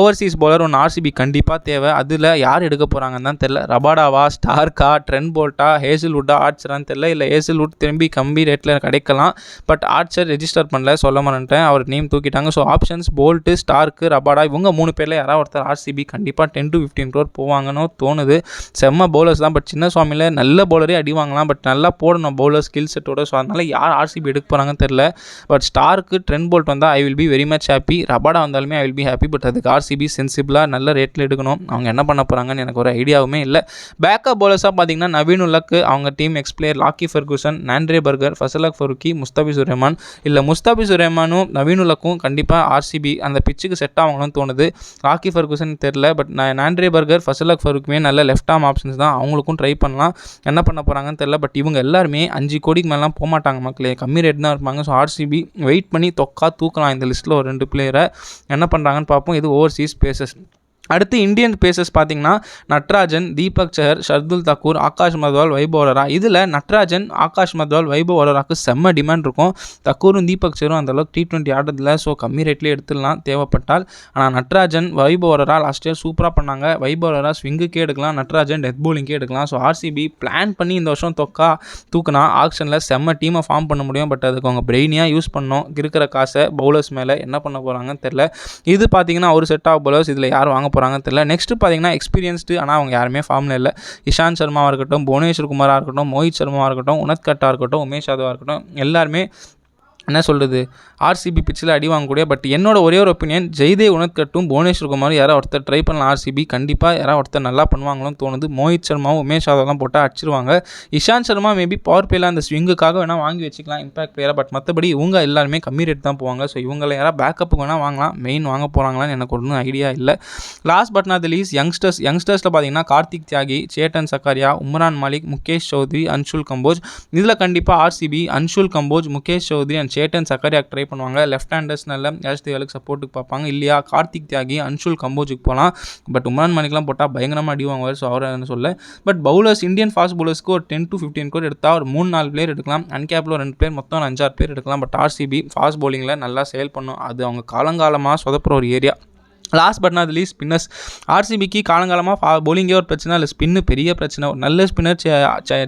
ஓவர்சீஸ் பவுலர் ஒன்று ஆர்சிபி கண்டிப்பாக தேவை. அதில் யார் எடுக்க போகிறாங்கன்னு தான் தெரில. ரபாடாவா, ஸ்டார்க்கா, ட்ரெண்ட் போல்ட்டா, ஹேசில்வுட்டா, ஆர்ச்சரான்னு தெரில. இல்லை ஹேசில்வுட் திரும்பி கம்மி ரேட்டில் கிடைக்கலாம். பட் ஆர்ச்சர் ரெஜிஸ்டர் பண்ணல, சொல்ல மாட்டேன். அவர் நேம் தூக்கிட்டாங்க. So options bolt, Stark, Rabada இவங்க 3 பேரில் யாராவது ஒருத்தர் ஆர்சிபி கண்டிப்பாக 10 to 15 crore போவாங்கன்னு தோணுது. செம்ம பவுலர்ஸ் தான். பட் சின்ன சுவாமியில் நல்ல பவுலரே அடி வாங்கலாம். பட் நல்லா போடணும் பவுலர் ஸ்கில் செட்டோட. ஸோ அதனால் யார் ஆர்சிபி எடுக்க போகிறாங்கன்னு தெரில. பட் ஸ்டார்க்கு, ட்ரெண்ட் போல்ட் வந்தால் I will be very much happy. Rabada வந்தாலுமே I will be happy. But அதுக்கு ஆர்சிபி சென்சிபிளாக நல்ல ரேட்டில் எடுக்கணும். அவங்க என்ன பண்ண போகிறாங்கன்னு எனக்கு ஒரு ஐடியாவுமே இல்லை. பேக்கப் பவுலர்ஸாக பார்த்தீங்கன்னா நவீன் உல்லக், அவங்க team ex player Lockie Ferguson, Nandre Burger, Fazalhaq Farooqi, Mustafizur Rahman. இல்லை முஸ்தபிசுர் ரஹ்மானும் நவீன் உல்லக்கும் கண்டிப்பாக ஆர்சிபி அந்த பிச்சுக்கு செட் ஆகணும்னு தோணுது. லாக்கி ஃபெர்குசன் தெரில. பட் நாண்ட்ரே பர்கர், ஃபசலக் ஃபருக்குமே நல்ல லெஃப்ட் ஆர்ம் ஆப்ஷன்ஸ் தான். அவங்களுக்கும் ட்ரை பண்ணலாம். என்ன பண்ண போகிறாங்கன்னு தெரில. பட் இவங்க எல்லாருமே 5 கோடிக்கு மேலாம் போக மாட்டாங்க மக்களே. கம்மி ரேட் தான் இருப்பாங்க. ஸோ ஆர்சிபி வெயிட் பண்ணி தூக்கலாம் இந்த லிஸ்ட்டில் ஒரு 2 பிளேயரை. என்ன பண்ணுறாங்கன்னு பார்ப்போம். இது ஓவர்சீஸ் பேசஸ். அடுத்து இந்தியன் பேசர்ஸ் பார்த்தீங்கன்னா நட்ராஜன், தீபக் சஹர், ஷர்துல் தாக்கூர், ஆகாஷ் மத்வால், வைபவ் ஒரோரா. இதில் நட்ராஜன், ஆகாஷ் மத்வால், வைபவ் ஒரோராக்கு செம்ம டிமாண்ட் இருக்கும். தக்கூரும் தீபக் சஹரும் அந்தளவுக்கு T20 ஆடுறதில்ல. ஸோ கம்மி ரேட்லேயே எடுத்துடலாம் தேவைப்பட்டால். ஆனால் நட்ராஜன், வைபவ் ஒரோரா லாஸ்ட் இயர் சூப்பராக பண்ணாங்க. வைபவ் ஒரோரா ஸ்விங்குக்கே எடுக்கலாம், நட்ராஜன் டெத் பவுலிங்கே எடுக்கலாம். ஸோ ஆர்சிபி பிளான் பண்ணி இந்த வருஷம் தூக்குனா ஆக்ஷனில் செம்ம டீமை ஃபார்ம் பண்ண முடியும். பட் அதுக்கு அவங்க பிரெயினியாக யூஸ் பண்ணோம். இருக்கிற காசை பவுலர்ஸ் மேலே என்ன பண்ண போகிறாங்கன்னு தெரில. இது பார்த்தீங்கன்னா ஒரு செட் ஆஃப் பவுலர்ஸ். இதில் யார் வாங்க போகிறாங்க தெரியல. நெக்ஸ்ட் பார்த்தீங்கன்னா எக்ஸ்பீரியன்ஸ்டு, ஆனால் அவங்க யாருமே ஃபார்மில் இல்லை. இஷாந்த் சர்மாவாக இருக்கட்டும், புவனேஸ்வர் குமாராக இருக்கட்டும், மோஹித் சர்மாவாக இருக்கட்டும், உனத்கட்டாக இருக்கட்டும், உமேஷ் யாதவாக இருக்கட்டும், எல்லாருமே என்ன சொல்கிறது ஆர்சிபி பிச்சில் அடி வாங்கக்கூடிய. பட் என்னோட ஒரே ஒரு ஒப்பீனியன், ஜெய்தேவ் உனத்கட்டும் புவனேஸ்வர் குமார் யாராவது ஒருத்தர் ட்ரை பண்ணலாம். ஆர்சிபி கண்டிப்பாக யாராவது ஒருத்தர் நல்லா பண்ணுவாங்களோன்னு தோணுது. மோஹித் சர்மாவும் உமேஷ் யாதவ்லாம் போட்டால் அடிச்சிருவாங்க. இஷாந்த் சர்மா மேபி பவர் பிளேயில் அந்த ஸ்விங்குக்காக வேணால் வாங்கி வச்சுக்கலாம், இம்பாக்ட் பிளேயராக. பட் மற்றபடி இவங்க எல்லாருமே கம்மி ரேட் தான் போவாங்க. ஸோ இவங்களை யாராவது பேக்கப்புக்கு வேணால் வாங்கலாம். மெயின் வாங்க போகிறாங்களான்னு எனக்கு ஒன்றும் ஐடியா இல்லை. Last but not the least யங்ஸ்டர்ஸில் பார்த்தீங்கன்னா கார்த்திக் தியாகி, சேட்டன் சக்காரியா, உம்ரான் மாலிக், முகேஷ் சௌத்ரி, அன்ஷுல் கம்போஜ். இதில் கண்டிப்பாக RCB Anshul Kamboj, Mukesh Choudhary and Chetan Sakariya try பண்ணுவாங்க. லெஃப்ட் ஹேண்டர்ஸ் நல்ல யாஷ்தேவலுக்கு சப்போர்ட்டுக்கு பார்ப்பாங்க. இல்லையா கார்த்திக் தியாகி, அன்ஷுல் கம்போஜுக்கு போகலாம். பட் உம்ரான் மாலிக்லாம் போட்டால் பயங்கரமாக அடி வாங்குவார். ஸோ அவர் என்ன சொல்ல. பட் பவுலர்ஸ் இந்தியன் ஃபாஸ்ட் பவுலர்ஸ்க்கு ஒரு 10 to 15 crore எடுத்தால் ஒரு 3-4 பிளேயர் எடுக்கலாம். அன்கேப்பில் 2 பேர், மொத்தம் 5-6 பேர் எடுக்கலாம். பட் ஆர்சிபி ஃபாஸ்ட் பவுலிங்கில் நல்லா செயல் பண்ணும். அது அவங்க காலங்காலமாக சொதப்புற ஒரு area. Last but not least spinners. ஆர்சிபிக்கு காலங்காலமாக பவுலிங்கே ஒரு பிரச்சனை இல்லை, ஸ்பின்னு பெரிய பிரச்சனை. ஒரு நல்ல ஸ்பின்னர்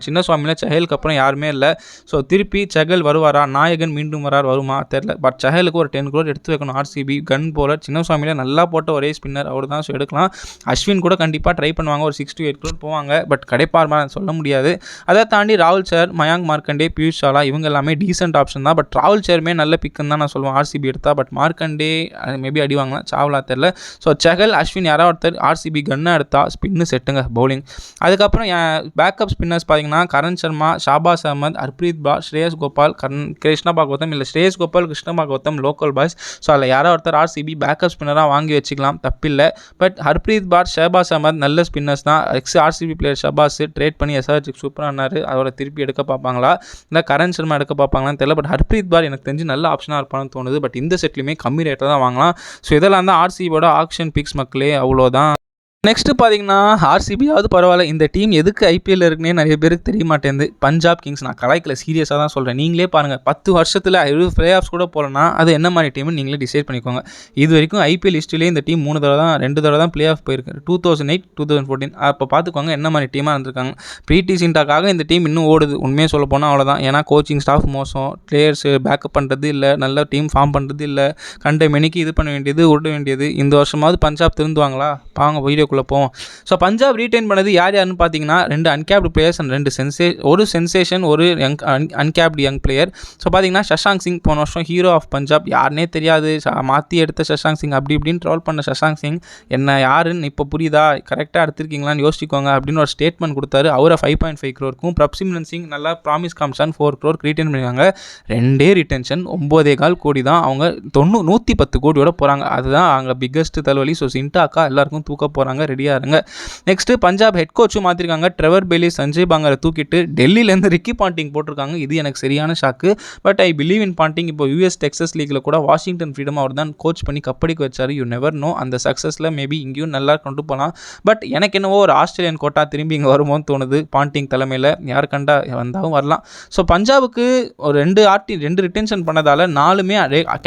சின்னசுவாமியில் சஹலுக்கு அப்புறம் யாருமே இல்லை. ஸோ திருப்பி சஹல் வருவாரா, நாயகன் மீண்டும் வருமா தெரில. பட் சஹலுக்கு ஒரு 10 crore எடுத்து வைக்கணும் ஆர்சிபி. கன் போலர் சின்னசுவாமியில் நல்லா போட்ட ஒரே ஸ்பின்னர் அவர் தான். ஸோ எடுக்கலாம். அஸ்வின் கூட கண்டிப்பாக ட்ரை பண்ணுவாங்க, ஒரு 6 to 8 crore போவாங்க. பட் கிடைப்பார்மா சொல்ல முடியாது. அதை தாண்டி ராகுல் சர், மயாங்க் மார்க்கண்டே, பியூஷ் சாலா இவங்க எல்லாமே டீசென்ட் ஆப்ஷன் தான். பட் ராகுல் சர்மே நல்ல பிக்குன்னு தான் நான் சொல்லுவேன் ஆர்சிபி எடுத்தால். பட் மார்க்கண்டே மேபி அடி வாங்கலாம், சாவலா தெரில. ஸோ சஹல், அஸ்வின் யாராவது ஒருத்தர் ஆர்சிபி கன்னை எடுத்தால் ஸ்பின்னு செட்டுங்க பவுலிங். அதுக்கப்புறம் பேக்கப் ஸ்பின்னர்ஸ் பார்த்தீங்கன்னா கரண் சர்மா, ஷாபாஸ் அகமது, ஹர்ப்ரீத் பார், ஸ்ரேயஸ் கோபால், கிருஷ்ண பாகவதம். இல்லை ஸ்ரேயஸ் கோபால், கிருஷ்ண பாகவதம் லோக்கல் பாய்ஸ். ஸோ அதில் யாராவது ஒருத்தர் ஆர்சிபி பேக்கப் ஸ்பின்னராக வாங்கி வச்சுக்கலாம், தப்பில்லை. பட் ஹர்ப்ரீத் பார், ஷாபாஸ் அகமது நல்ல ஸ்பின்னர்ஸ் தான். ஆர்சிபி பிளேயர் ஷபாஸ் ட்ரேட் பண்ணி எஸ்ஆர்ஹெச்சுக்கு சூப்பரானார். அவரை திருப்பி எடுக்க பார்ப்பாங்களா, இல்லை கரண் சர்மா எடுக்க பார்ப்பாங்களான்னு தெரியல. பட் ஹர்ப்ரீத் பார் எனக்கு தெரிஞ்சு நல்ல ஆப்ஷனாக இருப்பான்னு தோணுது. பட் இந்த செட்லையுமே கம்மி ரேட்டில் தான் வாங்கலாம். ஸோ இதெல்லாம் தான் ஆர்சிபியோட ஆக்ஷன் பிக்ஸ் மக்களே, அவ்வளோதான். நெக்ஸ்ட்டு பார்த்தீங்கன்னா ஆர்சிபியாவது பரவாயில்ல, இந்த டீம் எதுக்கு ஐபிஎல் இருக்குன்னே நிறைய பேருக்கு தெரிய மாட்டேங்குது. பஞ்சாப் கிங்ஸ், நான் கலாய்க்கல, சீரியஸாக தான் சொல்கிறேன். நீங்களே பாருங்கள், 10 வருஷத்தில் பிளே ஆஃப்ஸ் கூட போகலன்னா அது என்ன மாதிரி டீம்னு நீங்களே டிசைட் பண்ணிக்கோங்க. இது வரைக்கும் ஐபிஎல் ஹிஸ்ட்ரியிலே இந்த டீம் 2 தடவை தான் பிளே ஆஃப் போயிருக்கு. 2008, 2014. அப்போ பார்த்துக்கோங்க என்ன மாதிரி டீமாக இருந்திருக்காங்க. ப்ரீட்டி சிண்டாக்காக இந்த டீம் இன்னும் ஓடுது. உண்மையாக சொல்ல போனால் அவ்வளோதான். ஏன்னா கோச்சிங் ஸ்டாஃப் மோசம், பிளேயர்ஸ் பேக்கப் பண்ணுறது இல்லை, நல்ல டீம் ஃபார்ம் பண்ணுறது இல்லை, கண்ட மெனிக்கு இது பண்ண வேண்டியது, விட வேண்டியது. இந்த வருஷமாவது பஞ்சாப் திருந்துவாங்களா? பாங்க வீடியோ போவோம். ஸோ பஞ்சாப் ரீட்டைன் பண்ணது யாருன்னு பார்த்தீங்கன்னா 2 அன்கேப்டு பிளேயர்ஸ் அண்ட் 2 ஒரு சென்சேஷன், ஒரு அன்கேப்டு யங் பிளேயர். ஸோ பார்த்தீங்கன்னா சஷாங்க் சிங் போன வருஷம் ஹீரோ ஆஃப் பஞ்சாப், யாருனே தெரியாது, மாற்றி எடுத்த சஷாங்க் சிங், அப்படி இப்படின்னு ட்ரோல் பண்ண சஷாங்க் சிங் என்ன யாருன்னு இப்போ புரியுதா, கரெக்டாக எடுத்திருக்கீங்களான்னு யோசிச்சுக்கோங்க அப்படின்னு ஒரு ஸ்டேட்மெண்ட் கொடுத்தாரு. அவரை 5.5 crore பிரப்சிம்ரன் சிங் நல்லா ப்ராமிஸ் காமிச்சான், 4 crore ரீட்டைன் பண்ணியிருக்காங்க. 2 ரிட்டென்ஷன் 9.25 கோடி தான். அவங்க 110 கோடியோட போகிறாங்க. அதுதான் அங்கே பிக்கஸ்ட் தலைவலி. ஸோ சிண்டாக்கா எல்லாருக்கும் தூக்க போகிறாங்க, ரெடியாக இருங்க. நெக்ஸ்ட்டு பஞ்சாப் ஹெட் கோச்சும் மாற்றிருக்காங்க. ட்ரெவர் பெய்லி, சஞ்சய் பாங்கரை தூக்கிட்டு டெல்லியிலேருந்து ரிக்கி பாண்டிங் போட்டிருக்காங்க. இது எனக்கு சரியான shock. But I believe in bonding. இப்போ யூஎஸ் டெக்ஸஸ் லீக்கில் கூட வாஷிங்டன் ஃப்ரீடம் அவர் தான் கோச் பண்ணி கப்படிக்கு வச்சார். யூ நெவர் நோ, அந்த சக்ஸஸில் மேபி இங்கேயும் நல்லா கொண்டு போகலாம். பட் எனக்கு என்னவோ ஒரு ஆஸ்திரேலியன் கோட்டா திரும்பி இங்கே வருமோன்னு தோணுது. பாண்டிங் தலைமையில் யார் கண்டா வந்தாலும் வரலாம். ஸோ பஞ்சாபுக்கு ஒரு 2 ரிட்டென்ஷன் பண்ணதால் 4மே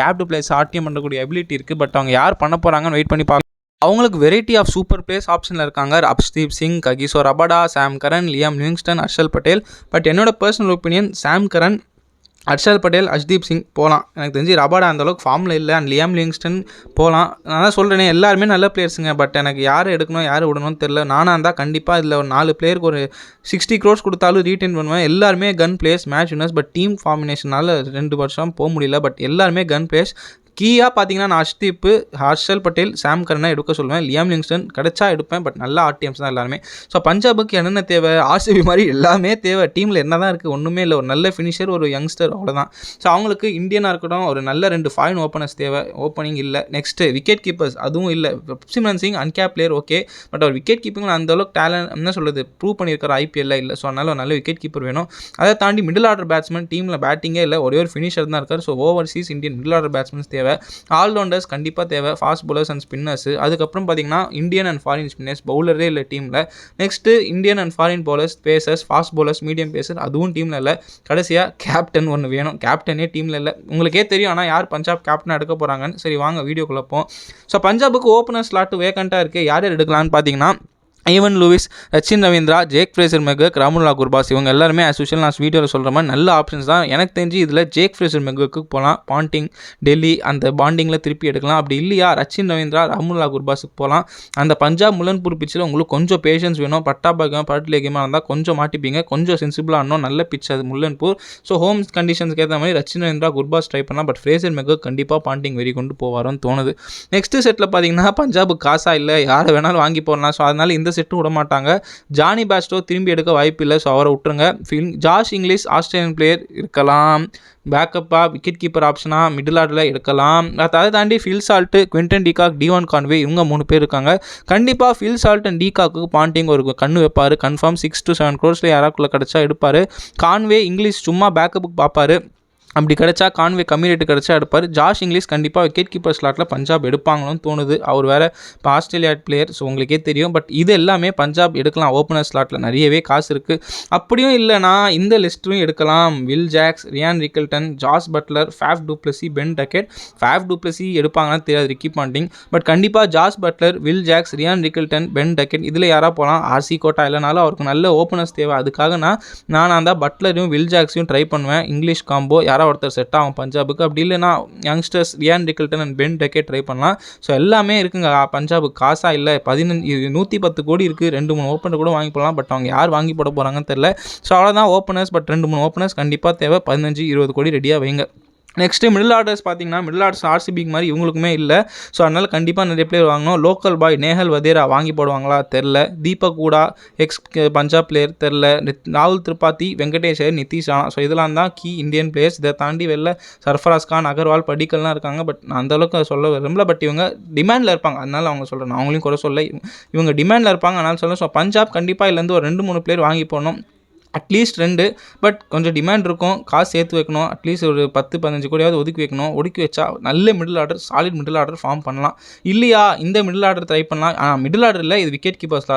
கேப்டு பிளேஸ் ஆர்டிஎம் பண்ணக்கூடிய எபிலிட்டி இருக்குது. பட் அவங்க யார் பண்ண போகிறாங்கன்னு வெயிட் பண்ணி பார்க்கலாம். அவங்களுக்கு வெரைட்டி ஆஃப் சூப்பர் பிளேயர்ஸ் ஆப்ஷனில் இருக்காங்க. Arshdeep Singh, Kagiso Rabada, Sam Curran, Liam Livingstone, Harshal Patel. But என்னோட personal opinion Sam Curran, Harshal Patel, Arshdeep Singh போகலாம். எனக்கு தெரிஞ்சு ரபாடா அந்தளவுக்கு ஃபார்மில் இல்லை. அண்ட் லியாம் லிவிங்ஸ்டன் போகலாம். நான் தான் சொல்கிறேனே, எல்லாருமே நல்ல பிளேயர்ஸுங்க. பட் எனக்கு யார் எடுக்கணும் யார் விடணும்னு தெரில. நானாக இருந்தால் கண்டிப்பாக இதில் ஒரு 4 பிளேயருக்கு ஒரு 60 crore கொடுத்தாலும் ரீட்டைன் பண்ணுவேன். எல்லாருமே gun players, match winners. But team ஃபார்மினேஷனால் 2 வருஷம் போக முடியல. பட் எல்லாருமே கன் பிளேயர்ஸ். கீயாக பார்த்தீங்கன்னா நான் அஷ்தீப், ஹர்ஷல் பட்டேல், சாம் கரனை எடுக்க சொல்லுவேன். லியாம் லிவிங்ஸ்டன் கிடைச்சா எடுப்பேன். பட் நல்ல ஆர்டிஎம்ஸ் தான் எல்லாருமே. ஸோ பஞ்சாபுக்கு என்னென்ன தேவை, ஆர்சிபி மாதிரி எல்லாமே தேவை. டீமில் என்ன தான் இருக்குது, ஒன்றுமே இல்லை. ஒரு நல்ல ஃபினிஷர், ஒரு யங்ஸ்டர், அவ்வளோதான். ஸோ அவங்களுக்கு இந்தியனாக இருக்கட்டும், ஒரு நல்ல 2 ஃபாரின் ஓப்பனர்ஸ் தேவை. ஓப்பனிங் இல்லை. நெக்ஸ்ட்டு விக்கெட் கீப்பர்ஸ், அதுவும் இல்லை. Prabhsimran Singh uncapped player, okay. But அவர் விக்கெட் கீப்பிங் அந்தளவுக்கு டேலண்ட் என்ன சொல்கிறது ப்ரூவ் பண்ணியிருக்கார் ஐபிஎல்ல இல்லை. ஸோ அதனால் ஒரு நல்ல விக்கெட் கீப்பர் வேணும். அதை தாண்டி மிடில் ஆர்டர் பேட்ஸ்மேன், டீமில் பேட்டிங்கே இல்லை, ஒரே ஒரு ஃபினிஷர் தான் இருக்கார். So Overseas Indian middle order batsmen தேவை. ஆல்ரவுண்டர்ஸ் கண்டிப்பாக தேவை, ஃபாஸ்ட் பவுலர்ஸ் அண்ட் ஸ்பின்னர்ஸ். அதுக்கப்புறம் பார்த்தீங்கன்னா இந்தியன் அண்ட் ஃபாரின் ஸ்பின்னர்ஸ், பவுலரே இல்லை டீமில். Next Indian and foreign bowlers, pacers, fast bowlers, medium phasor, அதுவும் டீமில் இல்லை. கடைசியாக கேப்டன் ஒன்று வேணும். கேப்டனே டீமில் இல்லை. உங்களுக்கே தெரியும் ஆனால் யார் பஞ்சாப் கேப்டனாக எடுக்க போகிறாங்கன்னு. சரி வாங்க வீடியோக்குள்ளே போவோம். ஸோ பஞ்சாபுக்கு ஓப்பனர் ஸ்லாட்டு வேக்கண்ட்டாக இருக்குது. யார் எடுக்கலான்னு பார்த்தீங்கன்னா Evin Lewis, Sachin Ravindra, Jake Fraser McGurk, Rahmanullah Gurbaz இவங்க எல்லாருமே ஆஸ் யூஷுவல் நான் வீடியோவில் சொல்கிற மாதிரி நல்ல ஆப்ஷன்ஸ் தான். எனக்கு தெரிஞ்சு இதில் ஜேக் ஃப்ரேசர் மெகக்கு போகலாம். பாண்டிங், டெல்லி அந்த பாண்டிங்கில் திருப்பி எடுக்கலாம். அப்படி இல்லையா சச்சின் ரவீந்திரா, ராமுல்லா குர்பாஸுக்கு போகலாம். அந்த பஞ்சாப் முலன்பூர் பிச்சில் உங்களுக்கு கொஞ்சம் பேஷன்ஸ் வேணும். பட்டாபாகம் பட்லேகமாக இருந்தால் கொஞ்சம் மாட்டிப்பீங்க. கொஞ்சம் சென்சிபிளாக ஆனோம். நல்ல பிச் அது முல்லன்பூர். ஸோ ஹோம் கண்டிஷன்ஸ்க்கு ஏற்ற மாதிரி சச்சின் ரவீந்திரா, குர்பாஸ் ட்ரை பண்ணலாம். பட் ஃப்ரேசர் மெகக் கண்டிப்பாக பாண்டிங் வெறி கொண்டு போவாரோன்னு தோணுது. நெக்ஸ்ட் செட்டில் பார்த்தீங்கன்னா பஞ்சாபுக்கு காசா இல்லை, யாரை வேணாலும் வாங்கி போடலாம். ஸோ அதனால் இந்த செட்டும் விட மாட்டாங்க. ஜானி பேஸ்டோ திரும்பி எடுக்க வாய்ப்பு இல்லை. ஸோ அவரை விட்டுருங்க. ஜாஷ் இங்கிலீஷ் ஆஸ்திரேலியன் பிளேயர் இருக்கலாம். பேக்கப்பாக விக்கெட் கீப்பர் ஆப்ஷனாக மிடில் ஆர்டரில் எடுக்கலாம். அதை தாண்டி fill salt, Quinton de Kock, Devon Conway இவங்க 3 பேர் இருக்காங்க. கண்டிப்பாக Phil Salt and de Kock bonding ஒரு கண்ணு வைப்பார். கன்ஃபார்ம் 6 to 7 crores யாராக்குள்ளே கிடச்சா எடுப்பார். கான்வே இங்கிலீஷ் சும்மா பேக்கப்புக்கு பார்ப்பார். அப்படி கிடைச்சா கான்வே கம்மி ரேட்டு கிடைச்சா எடுப்பார். ஜாஷ் இங்கிலீஷ் கண்டிப்பாக விக்கெட் கீப்பர் ஸ்லாட்டில் பஞ்சாப் எடுப்பாங்களோன்னு தோணுது. அவர் வேறு இப்போ ஆஸ்திரேலியா பிளேயர், ஸோ உங்களுக்கே தெரியும். பட் இது எல்லாமே பஞ்சாப் எடுக்கலாம். ஓப்பனர் ஸ்லாட்டில் நிறையவே காசு இருக்குது. அப்படியும் இல்லைனா இந்த லிஸ்ட்டும் எடுக்கலாம். Will Jacks, Ryan Rickelton, Jos Buttler, Faf du Plessis, Ben Duckett. Faf du Plessis எடுப்பாங்கன்னு தெரியாது, ரிக்கி பாண்டிங். பட் கண்டிப்பாக Jos Buttler, Will Jacks, Ryan Rickelton, Ben Duckett இதில் யாராக போகலாம். ஆர்சி கோட்டா இல்லைனாலும் அவருக்கு நல்ல ஓப்பனர்ஸ் தேவை. அதுக்காக நான் அந்த பட்லரையும் வில் ஜாக்ஸையும் ட்ரை பண்ணுவேன். இங்கிலீஷ் காம்போ யாராவது ஒருத்தர் செட் ஆகும் பஞ்சாபுக்கு. அப்படி இல்லைனா youngsters Ryan Rickelton and Ben Duckett try பண்ணலாம். ஸோ எல்லாமே இருக்குங்க பஞ்சாபுக்கு. காசா இல்லை 110 கோடி இருக்குது. 2-3 ஓப்பனர் கூட வாங்கி போடலாம். பட் அவங்க யார் வாங்கி போட போகிறாங்கன்னு தெரியல. ஸோ அவ்வளோதான் ஓப்பனர்ஸ். பட் 2-3 ஓப்பனர்ஸ் கண்டிப்பாக தேவை. 15-20 கோடி ரெடியாக வைங்க. நெக்ஸ்ட்டு மிடில் ஆர்டர்ஸ் பார்த்தீங்கன்னா, மிடில் ஆர்டர்ஸ் ஆர்சிபிக்கு மாதிரி இவங்களுக்குமே இல்லை. ஸோ அதனால் கண்டிப்பாக நிறைய பிளேயர் வாங்கணும். லோக்கல் பாய் நேஹல் வதேரா வாங்கி போடுவாங்களா தெரில. தீபக் கூடா எக்ஸ் பஞ்சாப் பிளேயர் தெரில. ராகுல் திரிபாதி, வெங்கடேஷ் ஐயர், நிதிஷ் ராணா. ஸோ இதெல்லாம் தான் கீ இந்தியன் பிளேயர்ஸ். இதை தாண்டி வெளில சர்ஃபராஸ் கான், அகர்வால், படிக்கல்லாம் இருக்காங்க. பட் நான் அந்தளவுக்கு சொல்ல விரும்பல. பட் இவங்க டிமாண்டில் இருப்பாங்க. அதனால் அவங்க சொல்கிறேன். அவங்களையும் குறை சொல்ல, இவங்க டிமாண்டில் இருப்பாங்க. அதனால் சொல்ல. ஸோ பஞ்சாப் கண்டிப்பாக இதுலேருந்து ஒரு 2-3 பிளேயர் வாங்கி போடணும். அட்லீஸ்ட் 2. பட் கொஞ்சம் டிமாண்ட் இருக்கும். காசு சேர்த்து வைக்கணும். அட்லீஸ்ட் ஒரு 10-15 கோடியாவது ஒதுக்கி வைக்கணும். ஒதுக்கி வச்சா நல்ல middle order, solid middle order form பண்ணலாம். இல்லையா இந்த மிடில் ஆர்டர் ட்ரை பண்ணலாம். மிடில் ஆர்டர் இல்லை, இது விக்கெட் கீப்பர்ஸ்.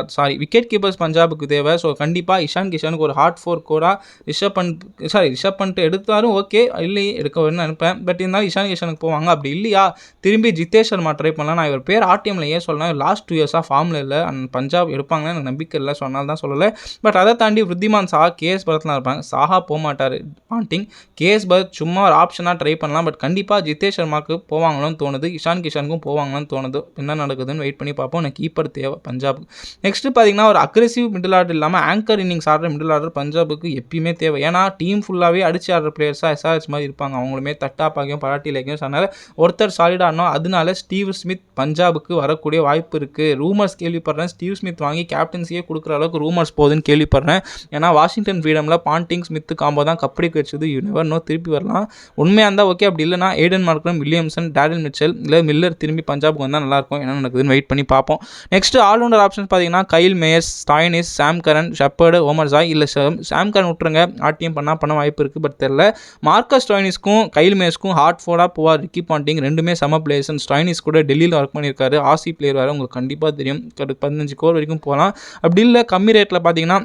விக்கெட் கீப்பர்ஸ் பஞ்சாபுக்கு தேவை. ஸோ கண்டிப்பாக இஷான் கிஷனுக்கு ஒரு ஹார்ட் 4 கோடா ரிஷப் பண்ட் எடுத்தாலும் ஓகே. இல்லையே எடுக்க வேணும்னு நினைப்பேன். பட் இருந்தாலும் இஷான் கிஷனுக்கு போவாங்க. அப்படி இல்லையா திரும்பி ஜிதேஷ் சர்மா ட்ரை பண்ணலாம். நான் இவர் பேர் ஆர்டிஎம்ல ஏன் சொல்லலாம், லாஸ்ட் 2 இயர்ஸாக ஃபார்மில் இல்லை. பஞ்சாப் எடுப்பாங்கன்னு எனக்கு நம்பிக்கை இல்லை. ஸோ அதனால தான் சொல்லலை. பட் அதை தாண்டி விருத்திமான் சாஹா, கேஎஸ் பரத்லாம் இருப்பாங்க. சாஹா போக மாட்டார். பாண்டிங், கேஎஸ் பரத் சும்மா ஒரு ஆப்ஷனாக ட்ரை பண்ணலாம். பட் கண்டிப்பாக ஜிதேஷ் சர்மாவுக்கு போவாங்களோன்னு தோணுது. இஷான் கிஷனுக்கும் போவாங்கன்னு தோணுது. என்ன நடக்குதுன்னு வெயிட் பண்ணி பார்ப்போம். எனக்கு கீப்பர் தேவை பஞ்சாபுக்கு. நெக்ஸ்ட்டு பார்த்தீங்கன்னா, ஒரு அக்ரெசிவ் மிடில் ஆர்டர் இல்லாமல் ஆங்கர் இன்னிங்ஸ் ஆடுற மிடில் ஆர்டர் பஞ்சாபுக்கு எப்பயுமே தேவை. ஏன்னா டீம் ஃபுல்லாகவே அடிச்சு ஆடுற பிளேயர்ஸாக எஸ்ஆர்எஸ் மாதிரி இருப்பாங்க. அவங்களுமே தட்டாப்பாக்கியும் பராட்டி லேக்கியும். அதனால் ஒருத்தர் சாலிடாக ஆடணும். அதனால ஸ்டீவ் ஸ்மித் பஞ்சாபுக்கு வரக்கூடிய வாய்ப்பு இருக்குது. ரூமர்ஸ் கேள்விப்படுறேன். ஸ்டீவ் ஸ்மித் வாங்கி கேப்டன்சியே கொடுக்குற அளவுக்கு ரூமர்ஸ் போகுதுன்னு கேள்விப்படுறேன். ஏன்னா வாஷிங்டன் ஃப்ரீடமில் பாண்டிங் ஸ்மித் காம்போ தான் கப்படிக்கு வச்சது. யூ நெவர் நோ, திருப்பி வரலாம். உண்மையாக இருந்தால் ஓகே. அப்படி இல்லைனா Aden Markram, Williamson, Daryl Mitchell இல்லை மில்லர் திரும்பி பஞ்சாபுக்கு வந்தால் நல்லாயிருக்கும். என்ன நடக்குதுன்னு வெயிட் பண்ணி பார்ப்போம். நெக்ஸ்ட் ஆல்ரவுண்டர் ஆப்ஷன்ஸ் பார்த்தீங்கன்னா, கைல் மேயர்ஸ், ஸ்டாயினிஸ், சாம் கரன், ஷெப்பர்டு, ஓமர் ஜாய். இல்லை சாம் கரன் விட்டுருங்க, ஆர்டிஎம் பண்ண வாய்ப்பு இருக்குது. பட் தெரில. மார்க்கஸ் ஸ்டாயினிஸ்க்கும் கைல் மேயர்ஸ்க்கும் ஹார்ட் 4 போவார். ரிக்கி பாண்டிங் ரெண்டுமே சம பிளேயர்ஸ். ஸ்டாயினிஸ் கூட டெல்லியில் ஒர்க் பண்ணியிருக்காரு. ஆசி பிளேயர் வேறு, உங்களுக்கு கண்டிப்பாக தெரியும். 15 கோர் வரைக்கும் போகலாம். அப்படி இல்லை கம்மி ரேட்டில் பார்த்தீங்கன்னா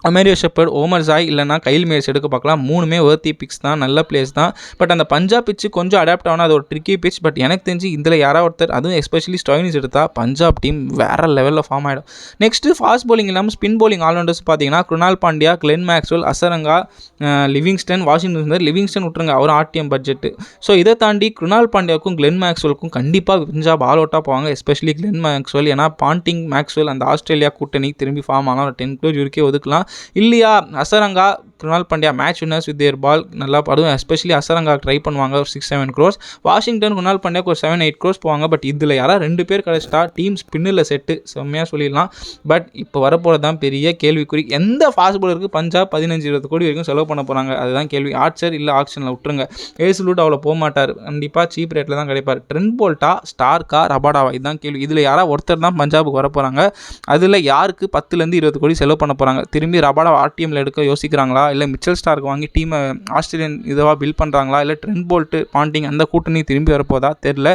அமேரியோ ஷெப்பர்ட், ஓமர் ஜாய் இல்லைனா கைல் மேயர்ஸ் எடுக்க பார்க்கலாம். 3மே வர்த்தி பிக்ஸ் தான், நல்ல பிளேஸ் தான். பட் அந்த பஞ்சாப் பிச்சு கொஞ்சம் அடாப்ட் ஆகணும். அது ஒரு ட்ரிக்கி பிச். பட் எனக்கு தெரிஞ்சு இதில் யாராவது ஒருத்தர், அதுவும் எஸ்பெஷலி ஸ்டாயினிஸ் எடுத்தால் பஞ்சாப் டீம் வேறு லெவலில் ஃபார்ம் ஆகிடும். நெக்ஸ்ட்டு ஃபாஸ்ட் பவுலிங் இல்லாமல் ஸ்பின் பவுலிங் ஆல்ரவுண்டர்ஸ் பார்த்தீங்கன்னா, Krunal Pandya, Glenn Maxwell, Hasaranga, Livingstone, Washington Sundar. Livingstone விட்டுருங்க, அவர் ஆர்டிஎம் பட்ஜெட்டு. ஸோ இதை தாண்டி குருணால் பாண்டியாவுக்கும் கிளென் மேக்ஸ்வெலுக்கும் கண்டிப்பாக பஞ்சாப் ஆல் அவுட்டாக போவாங்க. Especially Glenn Maxwell. ஏன்னா பாண்டிங், மேக்ஸ்வெல் அந்த ஆஸ்திரேலியா கூட்டணி திரும்பி ஃபார்ம் ஆகலாம். ஒரு 10 crore வரைக்கும் ஒதுக்கலாம். இல்லையா Hasaranga, Krunal Pandya match winners with their ball நல்லா. அதுவும் எஸ்பெஷலி அசரங்கா ட்ரை பண்ணுவாங்க. 6-7 crores. வாஷிங்டன் குருணால் பாண்டியாவுக்கு ஒரு 7-8 crores போவாங்க. பட் இதில் யாராவது 2 பேர் கிடச்சிட்டா டீம் ஸ்பின்னில் செட்டு செம்மையாக சொல்லிடலாம். பட் இப்போ வரப்போகிறது தான் பெரிய கேள்விக்குறி. எந்த ஃபாஸ்ட் பவுலருக்கு பஞ்சாப் 15-20 கோடி வரைக்கும் செலவு பண்ண போகிறாங்க, அதுதான் கேள்வி. ஆர்ச்சர் இல்லை ஆக்ஷனில் விட்டுருங்க. ஏசுலூட் அவ்வளோ போக மாட்டார். கண்டிப்பாக சீப் ரேட்டில் தான் கிடைப்பார். ட்ரெண்ட் போல்ட்டா, ஸ்டார்க்கா, ரபாடாவா, இதுதான் கேள்வி. இதில் யாராவது ஒருத்தர் தான் பஞ்சாபுக்கு வர போகிறாங்க. அதில் யாருக்கு 10-20 கோடி செலவு பண்ண போகிறாங்க. திரும்பி ரபாடா ஆர்டிஎம்ல எடுக்க யோசிக்கிறாங்களா, இல்லை மிச்சல் ஸ்டார்க்கு வாங்கி டீமை ஆஸ்திரேலியன் இதுவாக பில்ட் பண்ணுறாங்களா, இல்லை ட்ரெண்ட் போல்ட்டு, பாண்டிங் அந்த கூட்டணி திரும்பி வரப்போதா தெரில.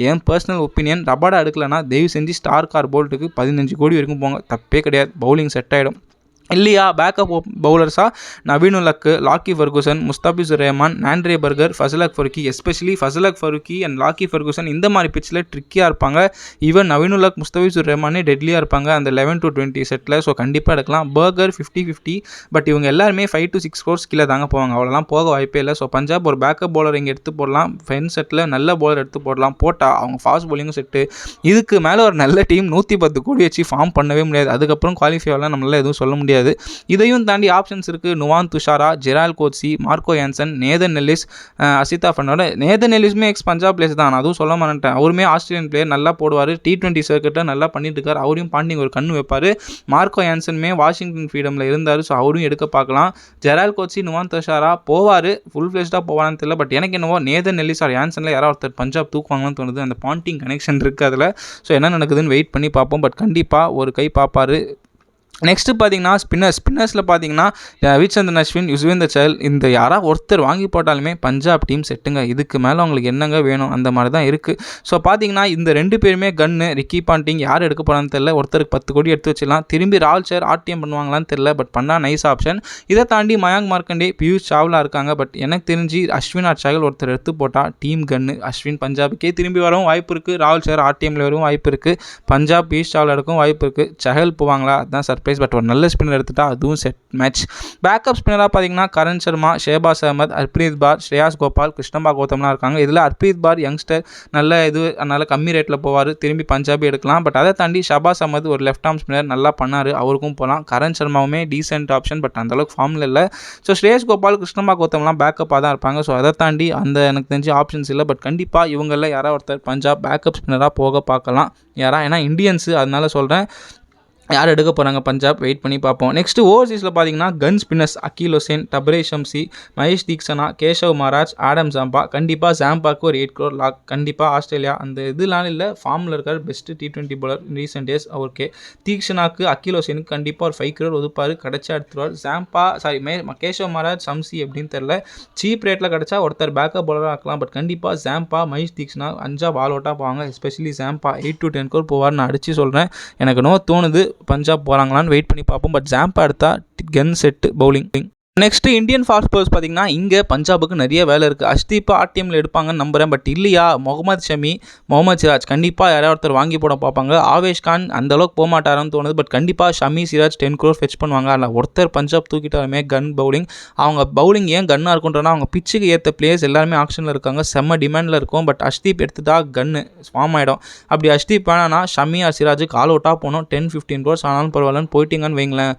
என் பர்சனல் ஒப்பீனியன், ரபாடா எடுக்கலைன்னா தயவு செஞ்சு ஸ்டார்க் ஆர் போல்ட்டுக்கு 15 கோடி வரைக்கும் போங்க. தப்பே கிடையாது. பவுலிங் செட் ஆகிடும். இல்லையா பேக்கப் பவுலர்ஸாக Naveen ul Haq, Lockie Ferguson, Mustafizur Rahman, Nandre Burger, Fazalhaq Farooqi. Especially Fazalhaq Farooqi and Lockie Ferguson இந்த மாதிரி பிச்சில் ட்ரிக்கியாக இருப்பாங்க. ஈவன் நவீன் உலக், முஸ்தாபிசுர் ரஹ்மானே டெட்லியாக இருப்பாங்க அந்த 11-20 செட்டில். ஸோ கண்டிப்பாக எடுக்கலாம். பர்கர் 50-50. பட் இவங்க எல்லாருமே 5-6 crores கீழே தாங்க போவாங்க. அவ்வளோலாம் போக வாய்ப்பே இல்லை. ஸோ பஞ்சாப் ஒரு பேக்கப் பவுலர் இங்கே எடுத்து போடலாம். ஃபென் செட்டில் நல்ல பவுலர் எடுத்து போடலாம். போட்டால் அவங்க ஃபாஸ்ட் பவுலிங்கும் செட்டு. இதுக்கு மேலே ஒரு நல்ல டீம் 110 கோடி வச்சு ஃபார்ம் பண்ணவே முடியாது. அதுக்கப்புறம் குவாலிஃபைவெலாம் நம்மளால் எதுவும் சொல்ல முடியாது. இதையும் தாண்டி ஆப்ஷன்ஸ் இருக்குது. Nuwan Thushara, Gerald Coetzee, Marco Jansen, Nathan Ellis, Asitha Fernando. Nathan நெல்லிஸுமே எக்ஸ் பஞ்சாப் பிளேஸ் தான். அதுவும் சொல்ல மாட்டேன். அவருமே ஆஸ்திரேலியன் பிளேயர், நல்லா போடுவார். T20 சர்க்கிட்டில் நல்லா பண்ணிட்டு இருக்கார். அவரையும் பாண்டிங் ஒரு கண்ணு வைப்பார். மார்க்கோ யான்சனுமே வாஷிங்டன் ஃப்ரீடமில் இருந்தார். ஸோ அவரும் எடுக்க பார்க்கலாம். ஜெரால் கோட்ஸி, நுவான் துஷாரா போவார். ஃபுல் ஃப்ளெஷ்டாக போவான்னு தெரியல. பட் எனக்கு என்னவோ நேதன் நெல்லிஸ் ஆர் யான்சனில் யாராவது ஒருத்தர் பஞ்சாப் தூக்குவாங்கன்னு தோணுது. அந்த பாண்டிங் கனெக்ஷன் இருக்குது அதில். ஸோ என்ன நடக்குதுன்னு வெயிட் பண்ணி பார்ப்போம். பட் கண்டிப்பாக ஒரு கை பார்ப்பார். நெக்ஸ்ட்டு பார்த்தீங்கன்னா ஸ்பின்னர்ஸில் பார்த்தீங்கன்னா ரவிச்சந்திரன் அஸ்வின், யுஸ்வேந்தர் சஹல் இந்த யாராவது ஒருத்தர் வாங்கி போட்டாலுமே பஞ்சாப் டீம் செட்டுங்க. இதுக்கு மேலே அவங்களுக்கு என்னங்க வேணும், அந்த மாதிரி தான் இருக்குது. ஸோ பார்த்தீங்கன்னா இந்த 2 பேருமே கன்னு. ரிக்கி பாண்டிங் யார் எடுக்க போகிறான்னு தெரியல. ஒருத்தருக்கு 10 கோடி எடுத்து வச்சிடலாம். திரும்பி ராகுல் சேர் ஆர்டிஎம் பண்ணுவாங்களான்னு தெரியல. பட் பண்ணால் நைஸ் ஆப்ஷன். இதை தாண்டி மயாங்க் மார்க்கண்டே, பியூஷ் சாவ்லா இருக்காங்க. பட் எனக்கு தெரிஞ்சு அஸ்வின் ஆர் சஹல் ஒருத்தர் எடுத்து போட்டால் டீம் கன்னு. அஸ்வின் பஞ்சாபுக்கே திரும்பி வரவும் வாய்ப்பு இருக்குது. ராகுல் சேர் ஆர்டிஎம்ல வரவும் வாய்ப்பு இருக்குது. பஞ்சாப் பியூஷ் சாவ்லா எடுக்கவும் வாய்ப்பு இருக்குது. சஹல் போவாங்களா அதுதான் சர்ப்ரைஸ். பட் ஒரு நல்ல ஸ்பின்னர் எடுத்துட்டா அதுவும் செட் மேட்ச். பேக்கப் ஸ்பின்னராக பார்த்தீங்கன்னா கரண் சர்மா, ஷேபாஸ் அகமத், ஹர்ப்ரீத் பார், ஸ்ரேயாஸ் கோபால், கிருஷ்ணபா கௌதம்லாம் இருக்காங்க. இதில் ஹர்ப்ரீத் பார் யங்ஸ்டர், நல்ல இது, அதனால் கம்மி ரேட்டில் போவார். திரும்பி பஞ்சாபி எடுக்கலாம். பட் அதை தாண்டி ஷபாஸ் அகமத் ஒரு லெஃப்ட் ஆர்ம் ஸ்பின்னர் நல்லா பண்ணார், அவருக்கும் போகலாம். கரண் சர்மாவுமே டீசென்ட் ஆப்ஷன். பட் அந்தளவுக்கு ஃபார்மில் இல்லை. ஸோ ஸ்ரேயாஸ் கோபால், கிருஷ்ணபா கௌதம்லாம் பேக்கப்பாக தான் இருப்பாங்க. ஸோ அதை தாண்டி எனக்கு தெரிஞ்ச ஆப்ஷன்ஸ் இல்லை. பட் கண்டிப்பாக இவங்களில் யாராவது ஒருத்தர் பஞ்சாப் பேக்கப் ஸ்பின்னராக போக பார்க்கலாம். ஏன்னா இந்தியன்ஸு, அதனால சொல்கிறேன். யார் எடுக்க போகிறாங்க பஞ்சாப், வெயிட் பண்ணி பார்ப்போம். நெக்ஸ்ட்டு ஓவர்சீஸில் பார்த்தீங்கன்னா gun spinners Akeal Hosein, Tabraiz Shamsi, Maheesh Theekshana, Keshav Maharaj, Adam Zampa. கண்டிப்பாக ஜாம்பாக்கு ஒரு 8 crore லாக். கண்டிப்பாக ஆஸ்திரேலியா அந்த இதெல்லாம் இல்லை, ஃபார்மில் இருக்கார், best T20 bowler recent days. Okay, தீக்ஷனாக்கு அக்கீல் ஹுசேனுக்கு கண்டிப்பாக ஒரு 5 crore ஒதுப்பார், கிடச்சா எடுத்துருவார். ஜாம்பா கேஷவ் மகாராஜ், சம்சி எப்படின்னு தெரில. சீப் ரேட்டில் கிடச்சா ஒருத்தர் பேக்கப் பவுலராக ஆக்கலாம். பட் கண்டிப்பாக ஜாம்பா, மகேஷ் தீக்ஷனா 5 ஆல் அவுட்டாக போவாங்க. எஸ்பெஷலி ஜாம்பா 8 to 10 crore போவார். நான் அடித்து சொல்கிறேன். எனக்கு தோணுது பஞ்சாப் போகிறாங்களான்னு. வெயிட் பண்ணி பார்ப்போம். பட் ஜாம்பா எடுத்தால் gun set bowling. Next Indian fast bowlers பார்த்தீங்கன்னா இங்கே பஞ்சாபுக்கு நிறைய வேலை இருக்குது. அஷ்தீப்பா ஆர்டிஎம்மில் எடுப்பாங்கன்னு நம்புகிறேன். பட் இல்லையா, முகமது ஷமி, முகமது சிராஜ் கண்டிப்பாக யாராவது ஒருத்தர் வாங்கி போட பார்ப்பாங்க. ஆவேஷ் கான் அந்தளவுக்கு போக மாட்டாரான்னு தோணுது. பட் கண்டிப்பாக ஷமி, சிராஜ் 10 crore ஃபெச் பண்ணுவாங்க. அதில் ஒருத்தர் பஞ்சாப் தூக்கிட்டாலுமே கன் பவுலிங். அவங்க பவுலிங் ஏன் கன்னாக இருக்குன்றனா அவங்க பிச்சுக்கு ஏற்ற பிளேயர்ஸ் எல்லாருமே ஆக்ஷனில் இருக்காங்க, செம்ம டிமாண்டில் இருக்கும். பட் அஷ்தீப் எடுத்துட்டா கன்னு ஃபார்ம் ஆகிடும். அப்படி அஷ்தீப் வேணான்னா ஷமி ஆர் சிராஜுக்கு ஆல் அவுட்டாக போகணும். 10-15 crores ஆனாலும் பரவாயில்லன்னு போயிட்டீங்கன்னு வைங்களேன்,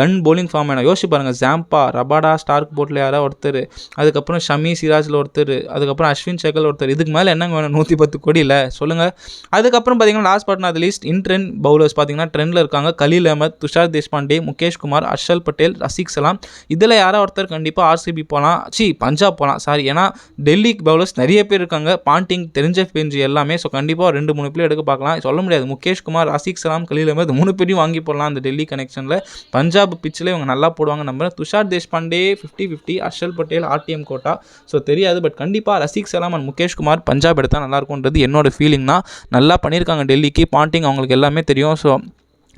கன் பவுலிங் ஃபார்ம் ஆகிடும். யோசிச்சு பாருங்கள், ஜாம்பா, ரபாடா, ஸ்டார்க் போட்டில் யாராவது ஒருத்தர், அதுக்கப்புறம் ஷமி, சிராஜில் ஒருத்தர், அதுக்கப்புறம் அஸ்வின் சகல் ஒருத்தர். இதுக்கு மேலே என்னங்க வேணும்? 110 கோடி இல்லை சொல்லுங்கள். அதுக்கப்புறம் பார்த்தீங்கன்னா last but not least in trend bowlers பார்த்தீங்கன்னா ட்ரெண்டில் இருக்காங்க. கலீல் அஹமத், துஷார் தேஷ்பாண்டே, முகேஷ் குமார், ஹர்ஷல் பட்டேல், ரசிக் சலாம். இதில் யாராவது ஒருத்தர் கண்டிப்பாக ஆர்சிபி போகலாம், பஞ்சாப் போகலாம். ஏன்னா டெல்லி பவுலர்ஸ் நிறைய பேர் இருக்காங்க, பாண்டிங் தெரிஞ்ச பெஞ்சு எல்லாமே. ஸோ கண்டிப்பாக 2-3 பேர் எடுக்க பார்க்கலாம். சொல்ல முடியாது, முகேஷ் குமார், ரசிக் சலாம், கலீல் அஹமத் 3 பேரையும் வாங்கி போடலாம் அந்த டெல்லி கனெக்ஷனில். பஞ்சாப் பிச்சில் இவங்க நல்லா போடுவாங்க நம்புறேன். Tushar Deshpande 50-50, Harshal Patel RTM quota. So தெரியாது. பட் கண்டிப்பாக ரசிக் சலாம் அண்ட் முகேஷ் குமார் பஞ்சாப் எடுத்தால் நல்லாயிருக்கும்ன்றது என்னோட ஃபீலிங் தான். நல்லா பண்ணியிருக்காங்க டெல்லிக்கு. பாண்டிங் அவங்களுக்கு எல்லாமே தெரியும். ஸோ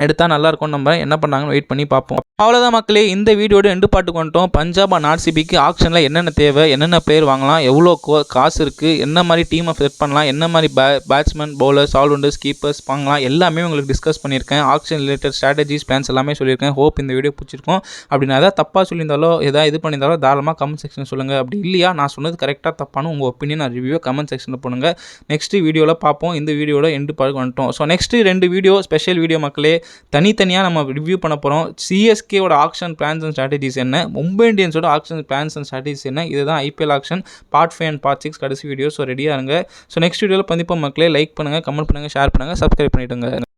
எடுத்தால் நல்லாயிருக்கும். நம்ம என்ன பண்ணாங்கன்னு வெயிட் பண்ணி பார்ப்போம். அவ்வளோதான் மக்களே, இந்த வீடியோட எண்டு பாட்டுக்கு வந்துட்டோம். பஞ்சாப் அண்ட் ஆர்சிபிக்கு ஆக்ஷனில் என்னென்ன தேவை, என்னென்ன பிளேயர் வாங்கலாம், எவ்வளோ காசு இருக்குது, என்ன மாதிரி டீமை செட் பண்ணலாம், என்ன மாதிரி பேட்ஸ்மேன், பவுலர்ஸ், ஆல்ரவுண்டர்ஸ், கீப்பர்ஸ் வாங்கலாம், எல்லாமே உங்களுக்கு டிஸ்கஸ் பண்ணியிருக்கேன். ஆக்ஷன் ரிலேட்டட் ஸ்ட்ராட்டஜிஸ், பிளான்ஸ் எல்லாமே சொல்லியிருக்கேன். ஹோப் இந்த வீடியோ பிடிச்சிருக்கும். அப்படி நான் எதாவது தப்பாக சொல்லியிருந்தாலோ எதாவது இது பண்ணியிருந்தாலோ தாராளமாக கமெண்ட் செக்ஷன் சொல்லுங்கள். அப்படி இல்லையா, நான் சொன்னது கரெக்டாக தப்பானு உங்கள் ஒப்பீனியன் ரிவ்யூ கமெண்ட் செக்ஷனில் போடுங்க. நெக்ஸ்ட் வீடியோவில் பார்ப்போம். இந்த வீடியோட எண்டு பாட்டுக்கு வந்துட்டோம். So next 2 video special video மக்களே, தனித்தனியாக நம்ம ரிவ்யூ பண்ண போகிறோம். சிஎஸ்கேவோட ஆக்ஷன் பிளான்ஸ் அண்ட் ஸ்ட்ராட்டஜிஸ் என்ன, மும்பை இந்தியன்ஸோட ஆக்ஷன் பிளான்ஸ் அண்ட் ஸ்ட்ராட்டஜிஸ் என்ன, இதுதான் IPL auction part 5 and part 6 கடைசி வீடியோ. ஸோ ரெடியாக இருங்க. ஸோ நெக்ஸ்ட் வீடியோவில் சந்திப்போம் மக்களே. லைக் பண்ணுங்கள், கமெண்ட் பண்ணுங்கள், ஷேர் பண்ணுங்கள், சப்ஸ்கிரைப் பண்ணிவிடுங்க.